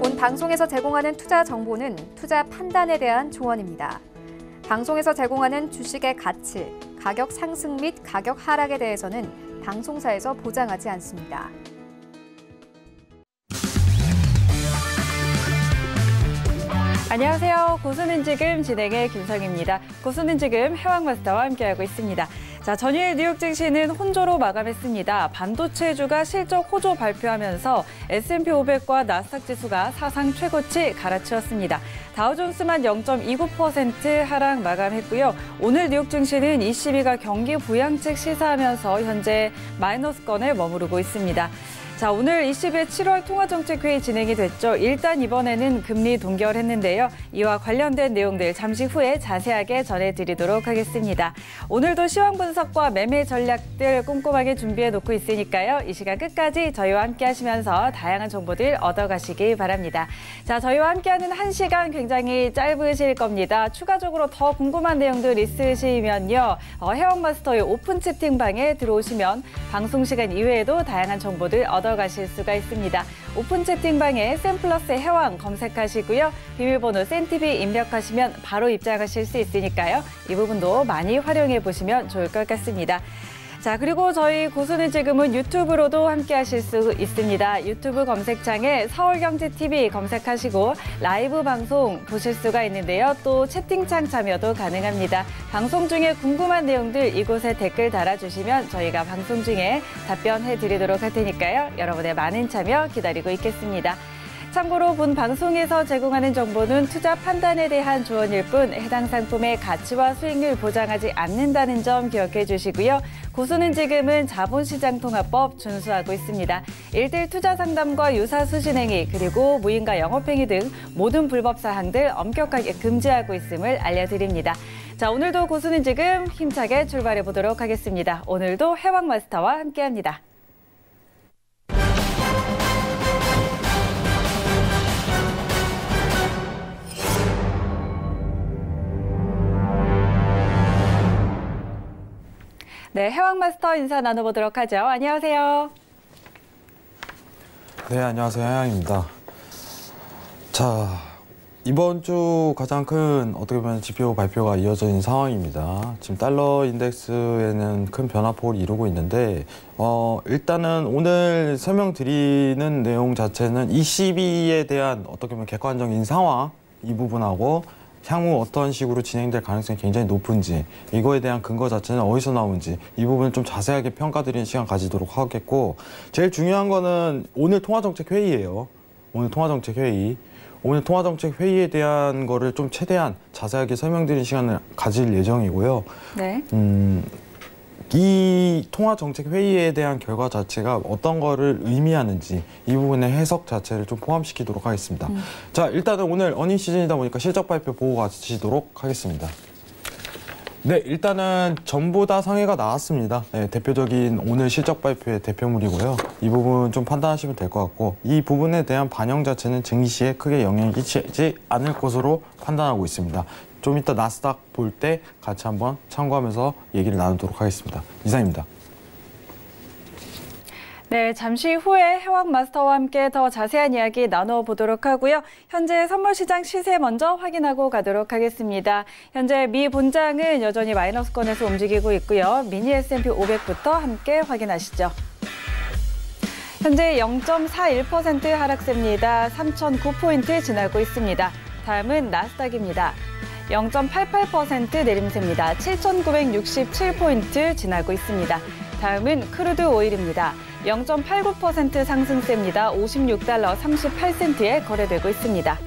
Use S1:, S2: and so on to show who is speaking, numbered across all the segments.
S1: 본 방송에서 제공하는 투자 정보는 투자 판단에 대한 조언입니다. 방송에서 제공하는 주식의 가치, 가격 상승 및 가격 하락에 대해서는 방송사에서 보장하지 않습니다.
S2: 안녕하세요. 고수는 지금 진행의 김성희입니다. 고수는 지금 해왕마스터와 함께하고 있습니다. 자, 전일 뉴욕 증시는 혼조로 마감했습니다. 반도체주가 실적 호조 발표하면서 S&P 500과 나스닥 지수가 사상 최고치 갈아치웠습니다. 다우존스만 0.29% 하락 마감했고요. 오늘 뉴욕 증시는 22가 경기 부양책 시사하면서 현재 마이너스권에 머무르고 있습니다. 자, 오늘 20일 7월 통화정책회의 진행이 됐죠. 일단 이번에는 금리 동결했는데요. 이와 관련된 내용들 잠시 후에 자세하게 전해드리도록 하겠습니다. 오늘도 시황 분석과 매매 전략들 꼼꼼하게 준비해 놓고 있으니까요. 이 시간 끝까지 저희와 함께 하시면서 다양한 정보들 얻어가시기 바랍니다. 자, 저희와 함께하는 1시간 굉장히 짧으실 겁니다. 추가적으로 더 궁금한 내용들 있으시면요. 해왕마스터의 오픈 채팅방에 들어오시면 방송 시간 이외에도 다양한 정보들 얻어가실 수가 있습니다. 오픈 채팅방에 샘플러스 해왕 검색하시고요. 비밀번호 센TV 입력하시면 바로 입장하실 수 있으니까요. 이 부분도 많이 활용해 보시면 좋을 것 같습니다. 자, 그리고 저희 고수는 지금은 유튜브로도 함께 하실 수 있습니다. 유튜브 검색창에 서울경제TV 검색하시고 라이브 방송 보실 수가 있는데요. 또 채팅창 참여도 가능합니다. 방송 중에 궁금한 내용들 이곳에 댓글 달아주시면 저희가 방송 중에 답변해 드리도록 할 테니까요. 여러분의 많은 참여 기다리고 있겠습니다. 참고로 본 방송에서 제공하는 정보는 투자 판단에 대한 조언일 뿐 해당 상품의 가치와 수익률 보장하지 않는다는 점 기억해 주시고요. 고수는 지금은 자본시장통화법 준수하고 있습니다. 일대일 투자 상담과 유사 수신행위 그리고 무인가 영업행위 등 모든 불법 사항들 엄격하게 금지하고 있음을 알려드립니다. 자, 오늘도 고수는 지금 힘차게 출발해 보도록 하겠습니다. 오늘도 해왕마스터와 함께합니다. 네, 해왕마스터 인사 나눠보도록 하죠. 안녕하세요.
S3: 네, 안녕하세요. 해왕입니다. 자, 이번 주 가장 큰 어떻게 보면 지표 발표가 이어져 있는 상황입니다. 지금 달러 인덱스에는 큰 변화폭을 이루고 있는데 일단은 오늘 설명드리는 내용 자체는 ECB에 대한 어떻게 보면 객관적인 상황 이 부분하고 향후 어떤 식으로 진행될 가능성이 굉장히 높은지 이거에 대한 근거 자체는 어디서 나오는지 이 부분을 좀 자세하게 평가드리는 시간 가지도록 하겠고 제일 중요한 거는 오늘 통화정책회의예요. 오늘 통화정책회의에 대한 거를 좀 최대한 자세하게 설명드리는 시간을 가질 예정이고요.
S2: 네.
S3: 이 통화정책회의에 대한 결과 자체가 어떤 거를 의미하는지 이 부분의 해석 자체를 좀 포함시키도록 하겠습니다. 자, 일단은 오늘 어닝 시즌이다 보니까 실적 발표 보고 가시도록 하겠습니다. 네, 일단은 전부 다 상회가 나왔습니다. 네, 대표적인 오늘 실적 발표의 대표물이고요. 이 부분 좀 판단하시면 될 것 같고 이 부분에 대한 반영 자체는 증시에 크게 영향이 끼치지 않을 것으로 판단하고 있습니다. 좀 이따 나스닥 볼 때 같이 한번 참고하면서 얘기를 나누도록 하겠습니다. 이상입니다.
S2: 네, 잠시 후에 해왕마스터와 함께 더 자세한 이야기 나눠보도록 하고요. 현재 선물시장 시세 먼저 확인하고 가도록 하겠습니다. 현재 미 본장은 여전히 마이너스권에서 움직이고 있고요. 미니 S&P 500부터 함께 확인하시죠. 현재 0.41% 하락세입니다. 3,009포인트 지나고 있습니다. 다음은 나스닥입니다. 0.88% 내림세입니다. 7,967포인트 지나고 있습니다. 다음은 크루드 오일입니다. 0.89% 상승세입니다. 56달러 38센트에 거래되고 있습니다.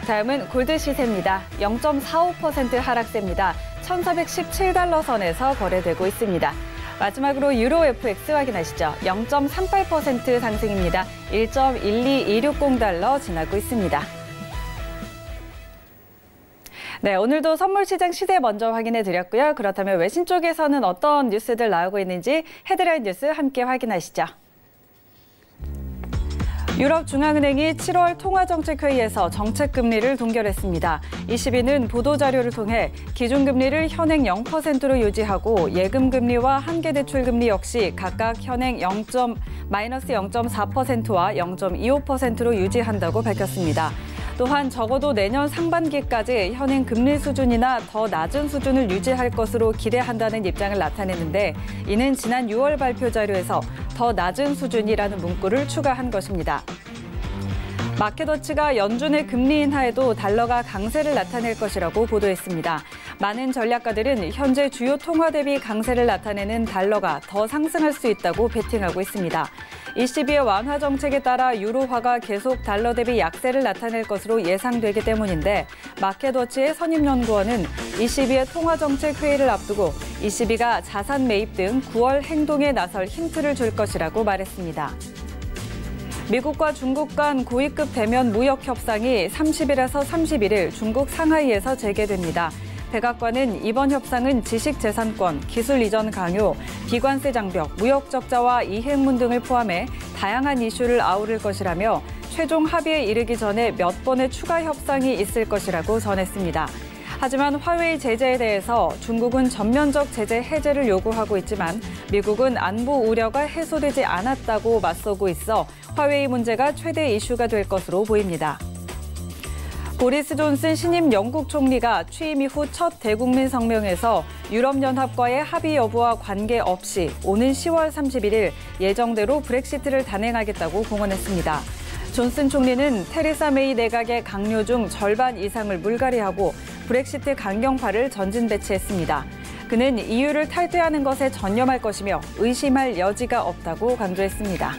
S2: 다음은 골드 시세입니다. 0.45% 하락세입니다. 1,417달러 선에서 거래되고 있습니다. 마지막으로 유로 FX 확인하시죠. 0.38% 상승입니다. 1.12260달러 지나고 있습니다. 네, 오늘도 선물시장 시세 먼저 확인해 드렸고요. 그렇다면 외신 쪽에서는 어떤 뉴스들 나오고 있는지 헤드라인 뉴스 함께 확인하시죠. 유럽중앙은행이 7월 통화정책회의에서 정책금리를 동결했습니다. ECB는 보도자료를 통해 기준금리를 현행 0%로 유지하고 예금금리와 한계대출금리 역시 각각 현행 마이너스 0.4%와 0.25%로 유지한다고 밝혔습니다. 또한 적어도 내년 상반기까지 현행 금리 수준이나 더 낮은 수준을 유지할 것으로 기대한다는 입장을 나타냈는데 이는 지난 6월 발표 자료에서 더 낮은 수준이라는 문구를 추가한 것입니다. 마켓워치가 연준의 금리 인하에도 달러가 강세를 나타낼 것이라고 보도했습니다. 많은 전략가들은 현재 주요 통화 대비 강세를 나타내는 달러가 더 상승할 수 있다고 베팅하고 있습니다. ECB의 완화 정책에 따라 유로화가 계속 달러 대비 약세를 나타낼 것으로 예상되기 때문인데 마켓워치의 선임연구원은 ECB의 통화정책 회의를 앞두고 ECB가 자산 매입 등 9월 행동에 나설 힌트를 줄 것이라고 말했습니다. 미국과 중국 간 고위급 대면 무역 협상이 30일에서 31일 중국 상하이에서 재개됩니다. 백악관은 이번 협상은 지식재산권, 기술 이전 강요, 비관세 장벽, 무역 적자와 이행문 등을 포함해 다양한 이슈를 아우를 것이라며 최종 합의에 이르기 전에 몇 번의 추가 협상이 있을 것이라고 전했습니다. 하지만 화웨이 제재에 대해서 중국은 전면적 제재 해제를 요구하고 있지만 미국은 안보 우려가 해소되지 않았다고 맞서고 있어 화웨이 문제가 최대 이슈가 될 것으로 보입니다. 보리스 존슨 신임 영국 총리가 취임 이후 첫 대국민 성명에서 유럽연합과의 합의 여부와 관계없이 오는 10월 31일 예정대로 브렉시트를 단행하겠다고 공언했습니다. 존슨 총리는 테레사 메이 내각의 강요 중 절반 이상을 물갈이하고 브렉시트 강경파를 전진 배치했습니다. 그는 EU를 탈퇴하는 것에 전념할 것이며 의심할 여지가 없다고 강조했습니다.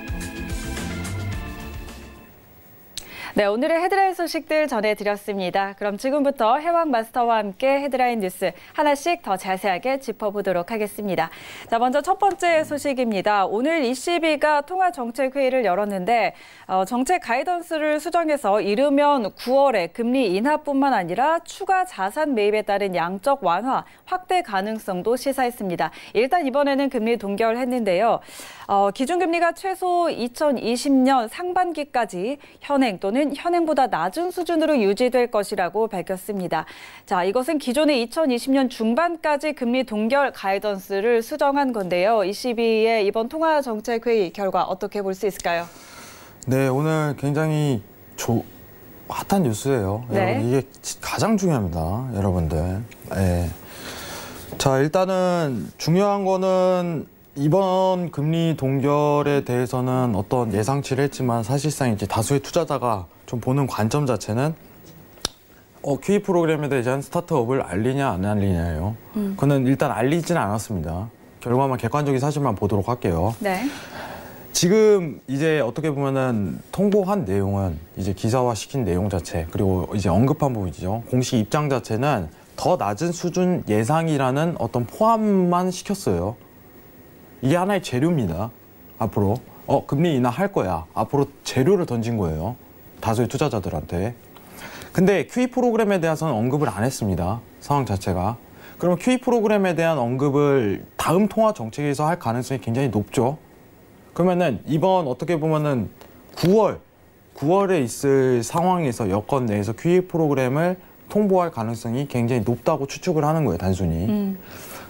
S2: 네, 오늘의 헤드라인 소식들 전해드렸습니다. 그럼 지금부터 해왕 마스터와 함께 헤드라인 뉴스 하나씩 더 자세하게 짚어보도록 하겠습니다. 자, 먼저 첫 번째 소식입니다. 오늘 ECB가 통화정책회의를 열었는데 정책 가이던스를 수정해서 이르면 9월에 금리 인하뿐만 아니라 추가 자산 매입에 따른 양적 완화 확대 가능성도 시사했습니다. 일단 이번에는 금리 동결했는데요. 기준금리가 최소 2020년 상반기까지 현행 또는 현행보다 낮은 수준으로 유지될 것이라고 밝혔습니다. 자, 이것은 기존의 2020년 중반까지 금리 동결 가이던스를 수정한 건데요. ECB의 이번 통화정책회의 결과 어떻게 볼 수 있을까요?
S3: 네, 오늘 굉장히 핫한 뉴스예요.
S2: 네.
S3: 여러분, 이게 가장 중요합니다, 여러분들. 네. 자, 일단은 중요한 거는 이번 금리 동결에 대해서는 어떤 예상치를 했지만 사실상 이제 다수의 투자자가 좀 보는 관점 자체는 QE 프로그램에 대한 스타트업을 알리냐 안 알리냐예요. 그거는 일단 알리지는 않았습니다. 결과만 객관적인 사실만 보도록 할게요.
S2: 네.
S3: 지금 이제 어떻게 보면은 통보한 내용은 이제 기사화 시킨 내용 자체 그리고 이제 언급한 부분이죠. 공식 입장 자체는 더 낮은 수준 예상이라는 어떤 포함만 시켰어요. 이게 하나의 재료입니다. 앞으로 금리 인하할 거야. 앞으로 재료를 던진 거예요. 다수의 투자자들한테. 근데 QE 프로그램에 대해서는 언급을 안 했습니다. 상황 자체가. 그러면 QE 프로그램에 대한 언급을 다음 통화 정책에서 할 가능성이 굉장히 높죠. 그러면은 이번 어떻게 보면은 9월에 있을 상황에서 여건 내에서 QE 프로그램을 통보할 가능성이 굉장히 높다고 추측을 하는 거예요, 단순히.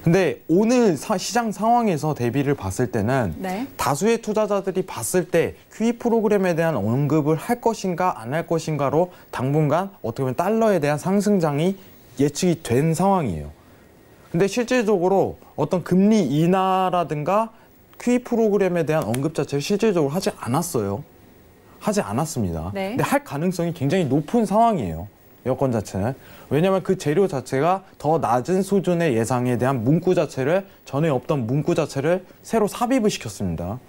S3: 근데 오늘 시장 상황에서 대비를 봤을 때는
S2: 네.
S3: 다수의 투자자들이 봤을 때 QE 프로그램에 대한 언급을 할 것인가 안 할 것인가로 당분간 어떻게 보면 달러에 대한 상승장이 예측이 된 상황이에요. 근데 실질적으로 어떤 금리 인하라든가 QE 프로그램에 대한 언급 자체를 실질적으로 하지 않았어요. 하지 않았습니다.
S2: 네.
S3: 근데 할 가능성이 굉장히 높은 상황이에요. 여건 자체는. 왜냐하면 그 재료 자체가 더 낮은 수준의 예상에 대한 문구 자체를 전에 없던 문구 자체를 새로 삽입을 시켰습니다.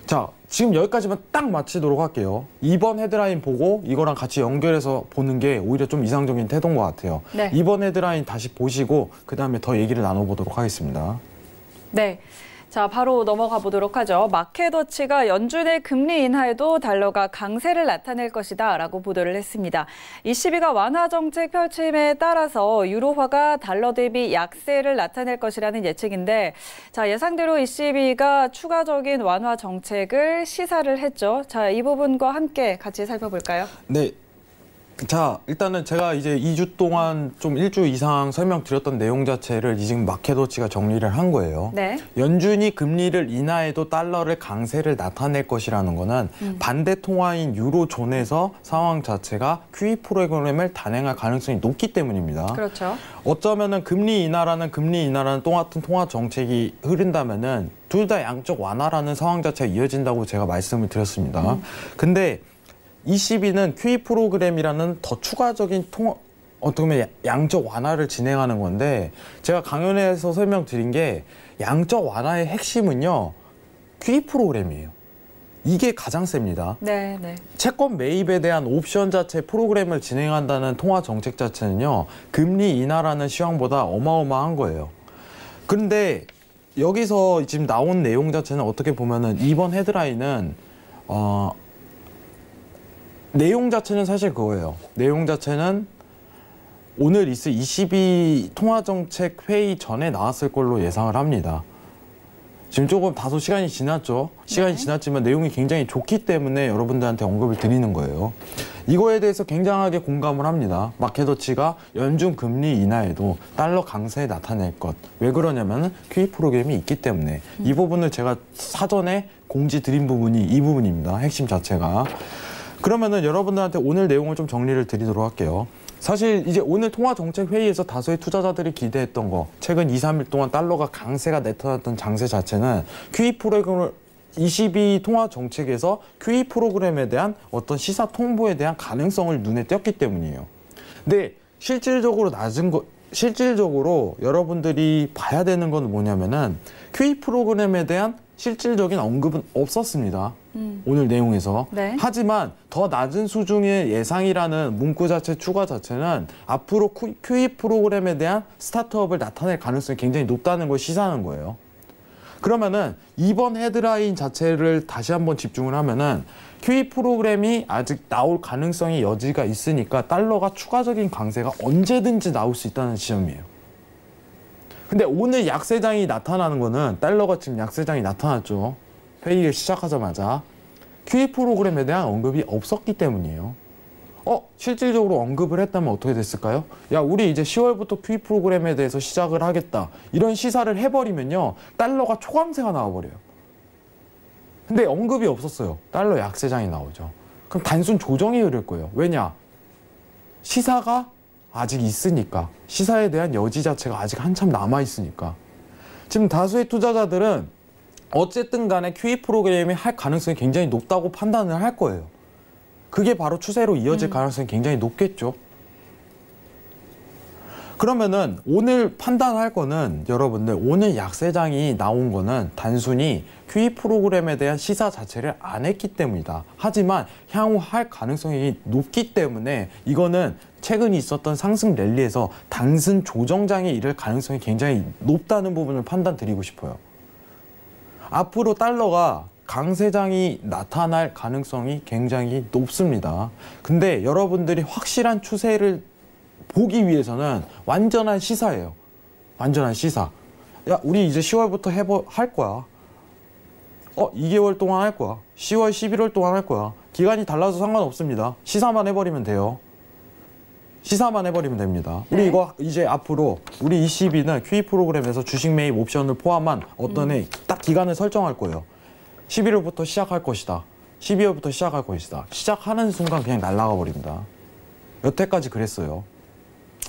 S3: 자, 지금 여기까지만 딱 마치도록 할게요. 이번 헤드라인 보고 이거랑 같이 연결해서 보는 게 오히려 좀 이상적인 태도인 것 같아요.
S2: 네.
S3: 이번 헤드라인 다시 보시고 그 다음에 더 얘기를 나눠보도록 하겠습니다.
S2: 네. 자, 바로 넘어가 보도록 하죠. 마켓워치가 연준의 금리 인하에도 달러가 강세를 나타낼 것이다 라고 보도를 했습니다. ECB가 완화 정책 펼침에 따라서 유로화가 달러 대비 약세를 나타낼 것이라는 예측인데, 자, 예상대로 ECB가 추가적인 완화 정책을 시사를 했죠. 자, 이 부분과 함께 같이 살펴볼까요?
S3: 네. 자, 일단은 제가 이제 2주 동안 좀 1주 이상 설명드렸던 내용 자체를 지금 마켓워치가 정리를 한 거예요.
S2: 네.
S3: 연준이 금리를 인하해도 달러를 강세를 나타낼 것이라는 거는 반대 통화인 유로존에서 상황 자체가 QE 프로그램을 단행할 가능성이 높기 때문입니다.
S2: 그렇죠.
S3: 어쩌면은 금리 인하라는 똑같은 통화 정책이 흐른다면은 둘 다 양적 완화라는 상황 자체가 이어진다고 제가 말씀을 드렸습니다. 근데 ECB는 QE 프로그램이라는 더 추가적인 어떻게 보면 양적 완화를 진행하는 건데, 제가 강연에서 설명드린 게 양적 완화의 핵심은요, QE 프로그램이에요. 이게 가장 셉니다.
S2: 네, 네.
S3: 채권 매입에 대한 옵션 자체 프로그램을 진행한다는 통화 정책 자체는요, 금리 인하라는 시황보다 어마어마한 거예요. 그런데 여기서 지금 나온 내용 자체는 어떻게 보면은 이번 헤드라인은 내용 자체는 사실 그거예요. 내용 자체는 오늘 있을 ECB 통화정책 회의 전에 나왔을 걸로 예상을 합니다. 지금 조금 다소 시간이 지났죠. 시간이 지났지만 내용이 굉장히 좋기 때문에 여러분들한테 언급을 드리는 거예요. 이거에 대해서 굉장하게 공감을 합니다. 마켓워치가 연준 금리 인하에도 달러 강세에 나타낼 것. 왜 그러냐면 QE 프로그램이 있기 때문에. 이 부분을 제가 사전에 공지 드린 부분이 이 부분입니다. 핵심 자체가. 그러면은 여러분들한테 오늘 내용을 좀 정리를 드리도록 할게요. 사실 이제 오늘 통화정책회의에서 다수의 투자자들이 기대했던 거, 최근 2, 3일 동안 달러가 강세가 나타났던 장세 자체는 QE 프로그램을 ECB 통화정책에서 QE 프로그램에 대한 어떤 시사 통보에 대한 가능성을 눈에 띄었기 때문이에요. 근데 실질적으로 여러분들이 봐야 되는 건 뭐냐면은 QE 프로그램에 대한 실질적인 언급은 없었습니다. 오늘 내용에서.
S2: 네.
S3: 하지만 더 낮은 수준의 예상이라는 문구 자체 추가 자체는 앞으로 QE 프로그램에 대한 스타트업을 나타낼 가능성이 굉장히 높다는 걸 시사하는 거예요. 그러면은 이번 헤드라인 자체를 다시 한번 집중을 하면은 QE 프로그램이 아직 나올 가능성이 여지가 있으니까 달러가 추가적인 강세가 언제든지 나올 수 있다는 지점이에요. 근데 오늘 약세장이 나타나는 거는 달러가 지금 약세장이 나타났죠. 회의를 시작하자마자 QE 프로그램에 대한 언급이 없었기 때문이에요. 실질적으로 언급을 했다면 어떻게 됐을까요? 야, 우리 이제 10월부터 QE 프로그램에 대해서 시작을 하겠다. 이런 시사를 해버리면요, 달러가 초강세가 나와버려요. 근데 언급이 없었어요. 달러 약세장이 나오죠. 그럼 단순 조정이 흐를 거예요. 왜냐? 시사가 아직 있으니까. 시사에 대한 여지 자체가 아직 한참 남아있으니까. 지금 다수의 투자자들은 어쨌든 간에 QE 프로그램이 할 가능성이 굉장히 높다고 판단을 할 거예요. 그게 바로 추세로 이어질 가능성이 굉장히 높겠죠. 그러면은 오늘 판단할 거는 여러분들, 오늘 약세장이 나온 거는 단순히 QE 프로그램에 대한 시사 자체를 안 했기 때문이다. 하지만 향후 할 가능성이 높기 때문에 이거는 최근 있었던 상승 랠리에서 단순 조정장에 이를 가능성이 굉장히 높다는 부분을 판단드리고 싶어요. 앞으로 달러가 강세장이 나타날 가능성이 굉장히 높습니다. 근데 여러분들이 확실한 추세를 보기 위해서는 완전한 시사예요. 완전한 시사. 야, 우리 이제 10월부터 할 거야. 2개월 동안 할 거야. 10월, 11월 동안 할 거야. 기간이 달라서 상관없습니다. 시사만 해버리면 돼요. 시사만 해버리면 됩니다. 우리 이거 이제 앞으로 우리 ECB는 QE 프로그램에서 주식 매입 옵션을 포함한 어떤 딱 기간을 설정할 거예요. 11월부터 시작할 것이다. 12월부터 시작할 것이다. 시작하는 순간 그냥 날아가 버립니다. 여태까지 그랬어요.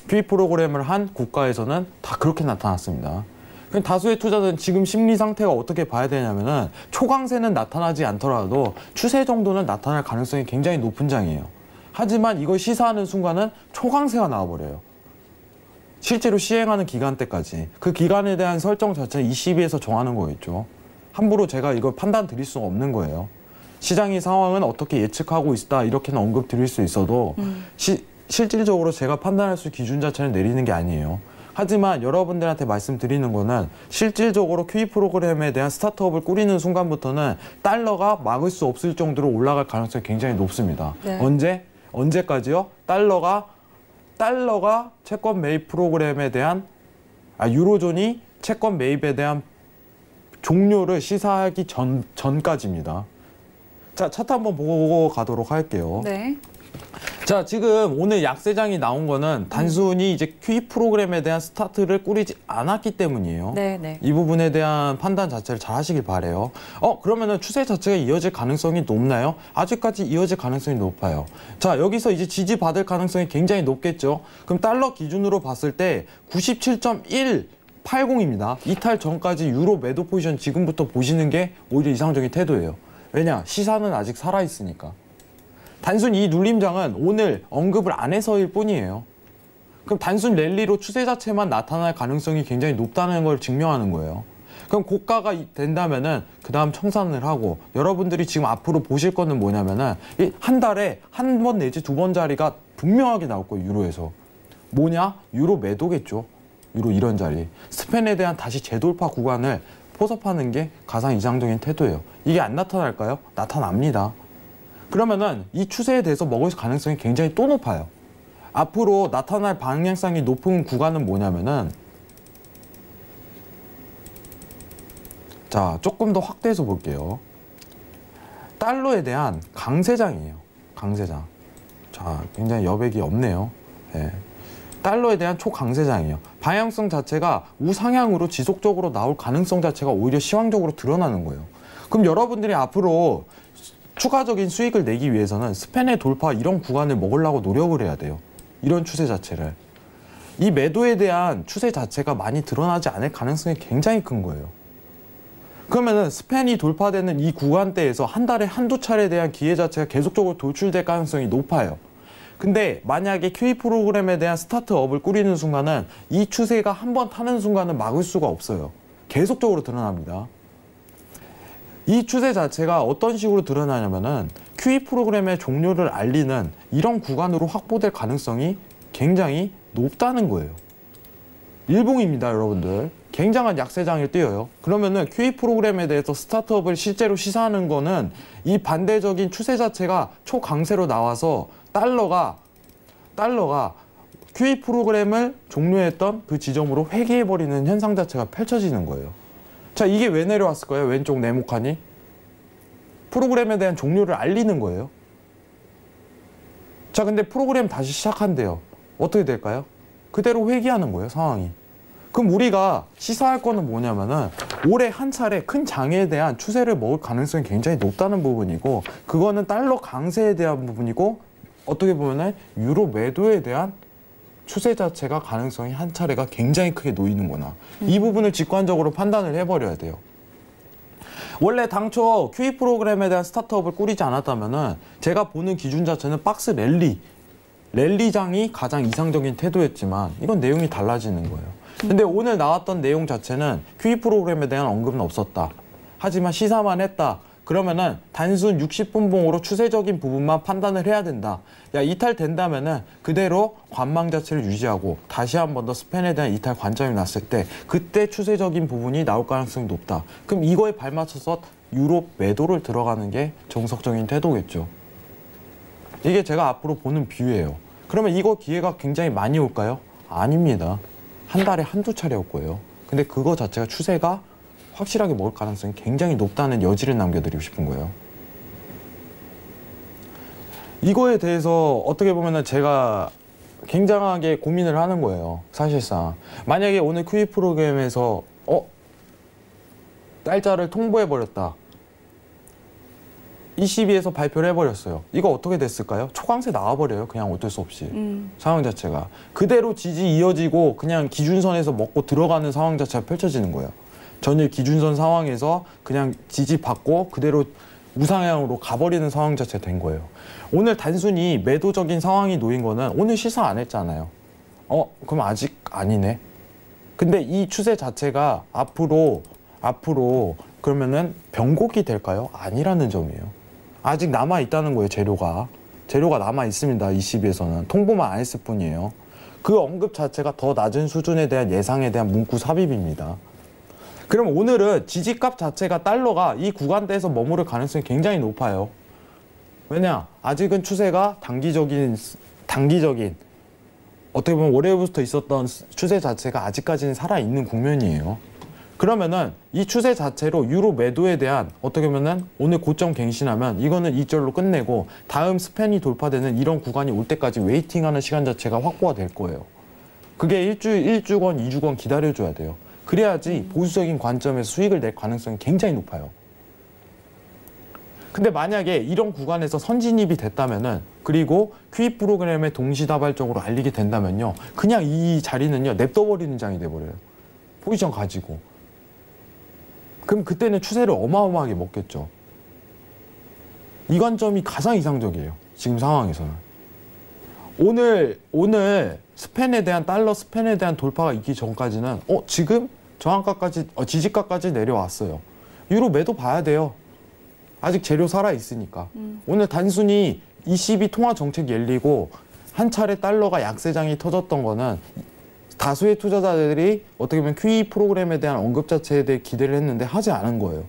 S3: QE 프로그램을 한 국가에서는 다 그렇게 나타났습니다. 다수의 투자자는 지금 심리 상태가 어떻게 봐야 되냐면은 초강세는 나타나지 않더라도 추세 정도는 나타날 가능성이 굉장히 높은 장이에요. 하지만 이걸 시사하는 순간은 초강세가 나와버려요. 실제로 시행하는 기간 때까지. 그 기간에 대한 설정 자체는 ECB에서 정하는 거겠죠. 함부로 제가 이걸 판단 드릴 수가 없는 거예요. 시장의 상황은 어떻게 예측하고 있다, 이렇게는 언급 드릴 수 있어도 실질적으로 제가 판단할 수 있는 기준 자체는 내리는 게 아니에요. 하지만 여러분들한테 말씀드리는 거는 실질적으로 QE 프로그램에 대한 스타트업을 꾸리는 순간부터는 달러가 막을 수 없을 정도로 올라갈 가능성이 굉장히 높습니다.
S2: 네.
S3: 언제까지요? 달러가 채권 매입 프로그램에 대한 유로존이 채권 매입에 대한 종료를 시사하기 전까지입니다. 자, 차트 한번 보고 가도록 할게요.
S2: 네.
S3: 자, 지금 오늘 약세장이 나온 거는 단순히 이제 QE 프로그램에 대한 스타트를 꾸리지 않았기 때문이에요.
S2: 네.
S3: 이 부분에 대한 판단 자체를 잘 하시길 바래요. 그러면은 추세 자체가 이어질 가능성이 높나요? 아직까지 이어질 가능성이 높아요. 자, 여기서 이제 지지받을 가능성이 굉장히 높겠죠. 그럼 달러 기준으로 봤을 때 97.180입니다. 이탈 전까지 유로 매도 포지션 지금부터 보시는 게 오히려 이상적인 태도예요. 왜냐? 시사는 아직 살아있으니까. 단순히 이 눌림장은 오늘 언급을 안 해서일 뿐이에요. 그럼 단순 랠리로 추세 자체만 나타날 가능성이 굉장히 높다는 걸 증명하는 거예요. 그럼 고가가 된다면은 그 다음 청산을 하고, 여러분들이 지금 앞으로 보실 거는 뭐냐면은 한 달에 한 번 내지 두 번짜리가 분명하게 나올 거예요. 유로에서. 뭐냐? 유로 매도겠죠. 유로 이런 자리. 스팬에 대한 다시 재돌파 구간을 포섭하는 게 가장 이상적인 태도예요. 이게 안 나타날까요? 나타납니다. 그러면은 이 추세에 대해서 먹을 가능성이 굉장히 또 높아요. 앞으로 나타날 방향성이 높은 구간은 뭐냐면은, 자, 조금 더 확대해서 볼게요. 달러에 대한 강세장이에요. 강세장. 자, 굉장히 여백이 없네요. 네. 달러에 대한 초강세장이에요. 방향성 자체가 우상향으로 지속적으로 나올 가능성 자체가 오히려 시황적으로 드러나는 거예요. 그럼 여러분들이 앞으로 추가적인 수익을 내기 위해서는 스팬의 돌파 이런 구간을 먹으려고 노력을 해야 돼요. 이런 추세 자체를. 이 매도에 대한 추세 자체가 많이 드러나지 않을 가능성이 굉장히 큰 거예요. 그러면은 스팬이 돌파되는 이 구간대에서 한 달에 한두 차례에 대한 기회 자체가 계속적으로 도출될 가능성이 높아요. 근데 만약에 QE 프로그램에 대한 스타트업을 꾸리는 순간은 이 추세가 한번 타는 순간은 막을 수가 없어요. 계속적으로 드러납니다. 이 추세 자체가 어떤 식으로 드러나냐면은 QE 프로그램의 종료를 알리는 이런 구간으로 확보될 가능성이 굉장히 높다는 거예요. 일봉입니다, 여러분들. 굉장한 약세장을 띄어요. 그러면은 QE 프로그램에 대해서 스타트업을 실제로 시사하는 거는 이 반대적인 추세 자체가 초강세로 나와서 달러가 QE 프로그램을 종료했던 그 지점으로 회귀해버리는 현상 자체가 펼쳐지는 거예요. 자, 이게 왜 내려왔을까요? 왼쪽 네모칸이 프로그램에 대한 종료를 알리는 거예요. 자, 근데 프로그램 다시 시작한대요. 어떻게 될까요? 그대로 회귀하는 거예요, 상황이. 그럼 우리가 시사할 거는 뭐냐면은 올해 한 차례 큰 장애에 대한 추세를 먹을 가능성이 굉장히 높다는 부분이고, 그거는 달러 강세에 대한 부분이고, 어떻게 보면은 유로 매도에 대한 추세 자체가 가능성이 한 차례가 굉장히 크게 놓이는구나. 이 부분을 직관적으로 판단을 해버려야 돼요. 원래 당초 QE 프로그램에 대한 스타트업을 꾸리지 않았다면은 제가 보는 기준 자체는 박스 랠리장이 가장 이상적인 태도였지만 이건 내용이 달라지는 거예요. 근데 오늘 나왔던 내용 자체는 QE 프로그램에 대한 언급은 없었다. 하지만 시사만 했다. 그러면은 단순 60분 봉으로 추세적인 부분만 판단을 해야 된다. 야, 이탈된다면은 그대로 관망 자체를 유지하고 다시 한 번 더 스팬에 대한 이탈 관점이 났을 때 그때 추세적인 부분이 나올 가능성이 높다. 그럼 이거에 발맞춰서 유로 매도를 들어가는 게 정석적인 태도겠죠. 이게 제가 앞으로 보는 뷰예요. 그러면 이거 기회가 굉장히 많이 올까요? 아닙니다. 한 달에 한두 차례 올 거예요. 근데 그거 자체가 추세가 확실하게 먹을 가능성이 굉장히 높다는 여지를 남겨드리고 싶은 거예요. 이거에 대해서 어떻게 보면은 제가 굉장하게 고민을 하는 거예요. 사실상. 만약에 오늘 QE 프로그램에서 달자를 통보해버렸다. ECB에서 발표를 해버렸어요. 이거 어떻게 됐을까요? 초강세 나와버려요. 그냥 어쩔 수 없이. 상황 자체가. 그대로 지지 이어지고 그냥 기준선에서 먹고 들어가는 상황 자체가 펼쳐지는 거예요. 전일 기준선 상황에서 그냥 지지받고 그대로 우상향으로 가버리는 상황 자체가 된 거예요. 오늘 단순히 매도적인 상황이 놓인 거는 오늘 시사 안 했잖아요. 그럼 아직 아니네. 근데 이 추세 자체가 앞으로 그러면은 변곡이 될까요? 아니라는 점이에요. 아직 남아있다는 거예요, 재료가. 재료가 남아있습니다, ECB에서는. 통보만 안 했을 뿐이에요. 그 언급 자체가 더 낮은 수준에 대한 예상에 대한 문구 삽입입니다. 그럼 오늘은 지지값 자체가 달러가 이 구간대에서 머무를 가능성이 굉장히 높아요. 왜냐? 아직은 추세가 단기적인 어떻게 보면 월요일부터 있었던 추세 자체가 아직까지는 살아있는 국면이에요. 그러면은 이 추세 자체로 유로 매도에 대한 어떻게 보면은 오늘 고점 갱신하면 이거는 이절로 끝내고 다음 스팬이 돌파되는 이런 구간이 올 때까지 웨이팅하는 시간 자체가 확보가 될 거예요. 그게 일주일, 1주건, 2주건 기다려줘야 돼요. 그래야지 보수적인 관점에서 수익을 낼 가능성이 굉장히 높아요. 근데 만약에 이런 구간에서 선진입이 됐다면은 그리고 QE 프로그램에 동시다발적으로 알리게 된다면요. 그냥 이 자리는요. 냅둬버리는 장이 돼버려요. 포지션 가지고. 그럼 그때는 추세를 어마어마하게 먹겠죠. 이 관점이 가장 이상적이에요. 지금 상황에서는. 오늘 스팬에 대한 달러 스팬에 대한 돌파가 있기 전까지는 지금 저항가까지 지지가까지 내려왔어요. 유로 매도 봐야 돼요. 아직 재료 살아 있으니까. 오늘 단순히 ECB 통화 정책 열리고 한 차례 달러가 약세장이 터졌던 거는 다수의 투자자들이 어떻게 보면 QE 프로그램에 대한 언급 자체에 대해 기대를 했는데 하지 않은 거예요.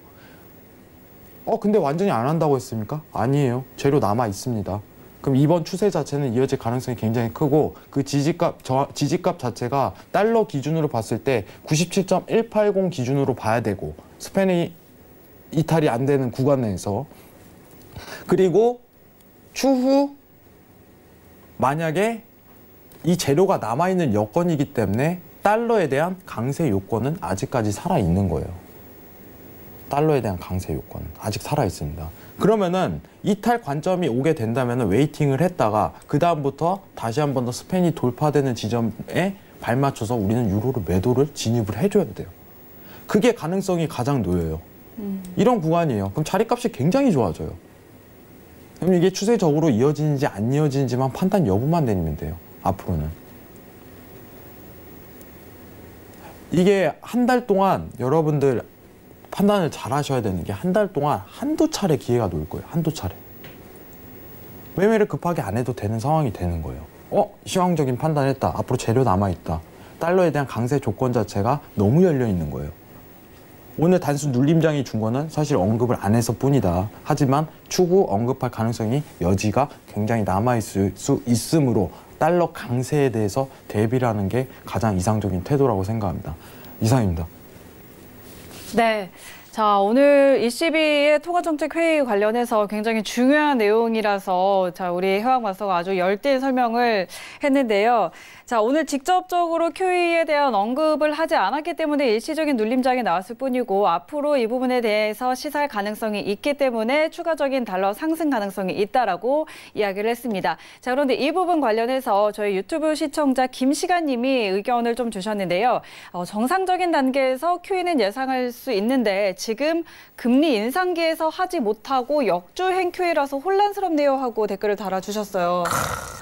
S3: 근데 완전히 안 한다고 했습니까? 아니에요. 재료 남아 있습니다. 그럼 이번 추세 자체는 이어질 가능성이 굉장히 크고 그 지지값 자체가 달러 기준으로 봤을 때 97.180 기준으로 봐야 되고 스팬이 이탈이 안 되는 구간 내에서 그리고 추후 만약에 이 재료가 남아있는 여건이기 때문에 달러에 대한 강세 요건은 아직까지 살아있는 거예요. 달러에 대한 강세 요건은 아직 살아있습니다. 그러면은 이탈 관점이 오게 된다면 웨이팅을 했다가 그 다음부터 다시 한 번 더 스팬이 돌파되는 지점에 발맞춰서 우리는 유로를 매도를 진입을 해줘야 돼요. 그게 가능성이 가장 놓여요. 이런 구간이에요. 그럼 자리값이 굉장히 좋아져요. 그럼 이게 추세적으로 이어지는지 안 이어지는지만 판단 여부만 내리면 돼요. 앞으로는. 이게 한 달 동안 여러분들 판단을 잘 하셔야 되는 게 한 달 동안 한두 차례 기회가 놓일 거예요. 한두 차례. 매매를 급하게 안 해도 되는 상황이 되는 거예요. 시황적인 판단했다. 앞으로 재료 남아있다. 달러에 대한 강세 조건 자체가 너무 열려 있는 거예요. 오늘 단순 눌림장이 준 거는 사실 언급을 안 해서 뿐이다. 하지만 추후 언급할 가능성이 여지가 굉장히 남아있을 수 있으므로 달러 강세에 대해서 대비를 하는 게 가장 이상적인 태도라고 생각합니다. 이상입니다.
S2: 네. 자, 오늘 ECB의 통화정책 회의 관련해서 굉장히 중요한 내용이라서 우리 해왕 마스터가 아주 열띤 설명을 했는데요. 자, 오늘 직접적으로 QE에 대한 언급을 하지 않았기 때문에 일시적인 눌림장이 나왔을 뿐이고 앞으로 이 부분에 대해서 시사할 가능성이 있기 때문에 추가적인 달러 상승 가능성이 있다라고 이야기를 했습니다. 자, 그런데 이 부분 관련해서 저희 유튜브 시청자 김시간 님이 의견을 좀 주셨는데요. 정상적인 단계에서 QE는 예상할 수 있는데 지금 금리 인상기에서 하지 못하고 역주행 QE라서 혼란스럽네요 하고 댓글을 달아주셨어요.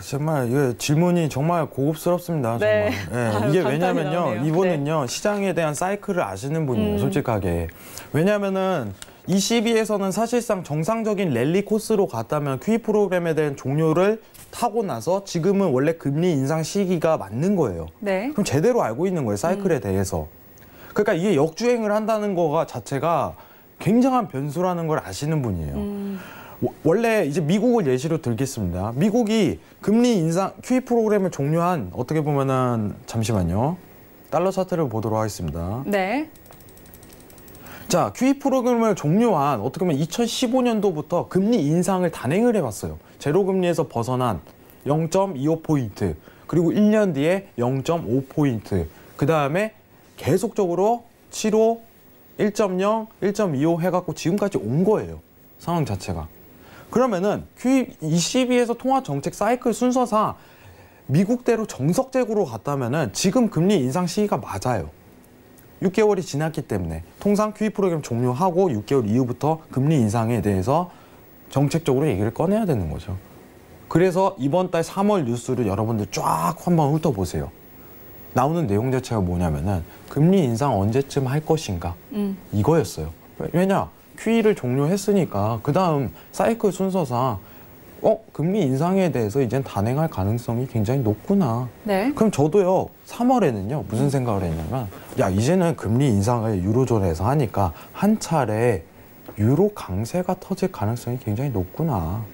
S3: 정말 이 질문이 정말 고급스럽습니다.
S2: 네.
S3: 정말.
S2: 아유,
S3: 이게
S2: 감탄이
S3: 왜냐면요.
S2: 나오네요.
S3: 이분은요. 시장에 대한 사이클을 아시는 분이에요. 솔직하게. 왜냐면은 ECB에서는 사실상 정상적인 랠리 코스로 갔다면 QE 프로그램에 대한 종료를 하고 나서 지금은 원래 금리 인상 시기가 맞는 거예요.
S2: 네.
S3: 그럼 제대로 알고 있는 거예요. 사이클에 대해서. 그러니까 이게 역주행을 한다는 거가 자체가 굉장한 변수라는 걸 아시는 분이에요. 원래 이제 미국을 예시로 들겠습니다. 미국이 금리 인상 QE 프로그램을 종료한 어떻게 보면은 잠시만요. 달러 차트를 보도록 하겠습니다.
S2: 네.
S3: 자, QE 프로그램을 종료한 어떻게 보면 2015년도부터 금리 인상을 단행을 해왔어요. 제로금리에서 벗어난 0.25포인트, 그리고 1년 뒤에 0.5포인트, 그 다음에 계속적으로 7호, 1.0, 1.25 해갖고 지금까지 온 거예요. 상황 자체가. 그러면은 ECB에서 통화 정책 사이클 순서상 미국대로 정석적으로 갔다면은 지금 금리 인상 시기가 맞아요. 6개월이 지났기 때문에 통상 QE 프로그램 종료하고 6개월 이후부터 금리 인상에 대해서 정책적으로 얘기를 꺼내야 되는 거죠. 그래서 이번 달 3월 뉴스를 여러분들 쫙 한번 훑어보세요. 나오는 내용 자체가 뭐냐면은 금리 인상 언제쯤 할 것인가 이거였어요. 왜냐? QE를 종료했으니까 그 다음 사이클 순서상 금리 인상에 대해서 이젠 단행할 가능성이 굉장히 높구나.
S2: 네.
S3: 그럼 저도요, 3월에는요, 무슨 생각을 했냐면, 야, 이제는 금리 인상을 유로존에서 하니까 한 차례 유로 강세가 터질 가능성이 굉장히 높구나.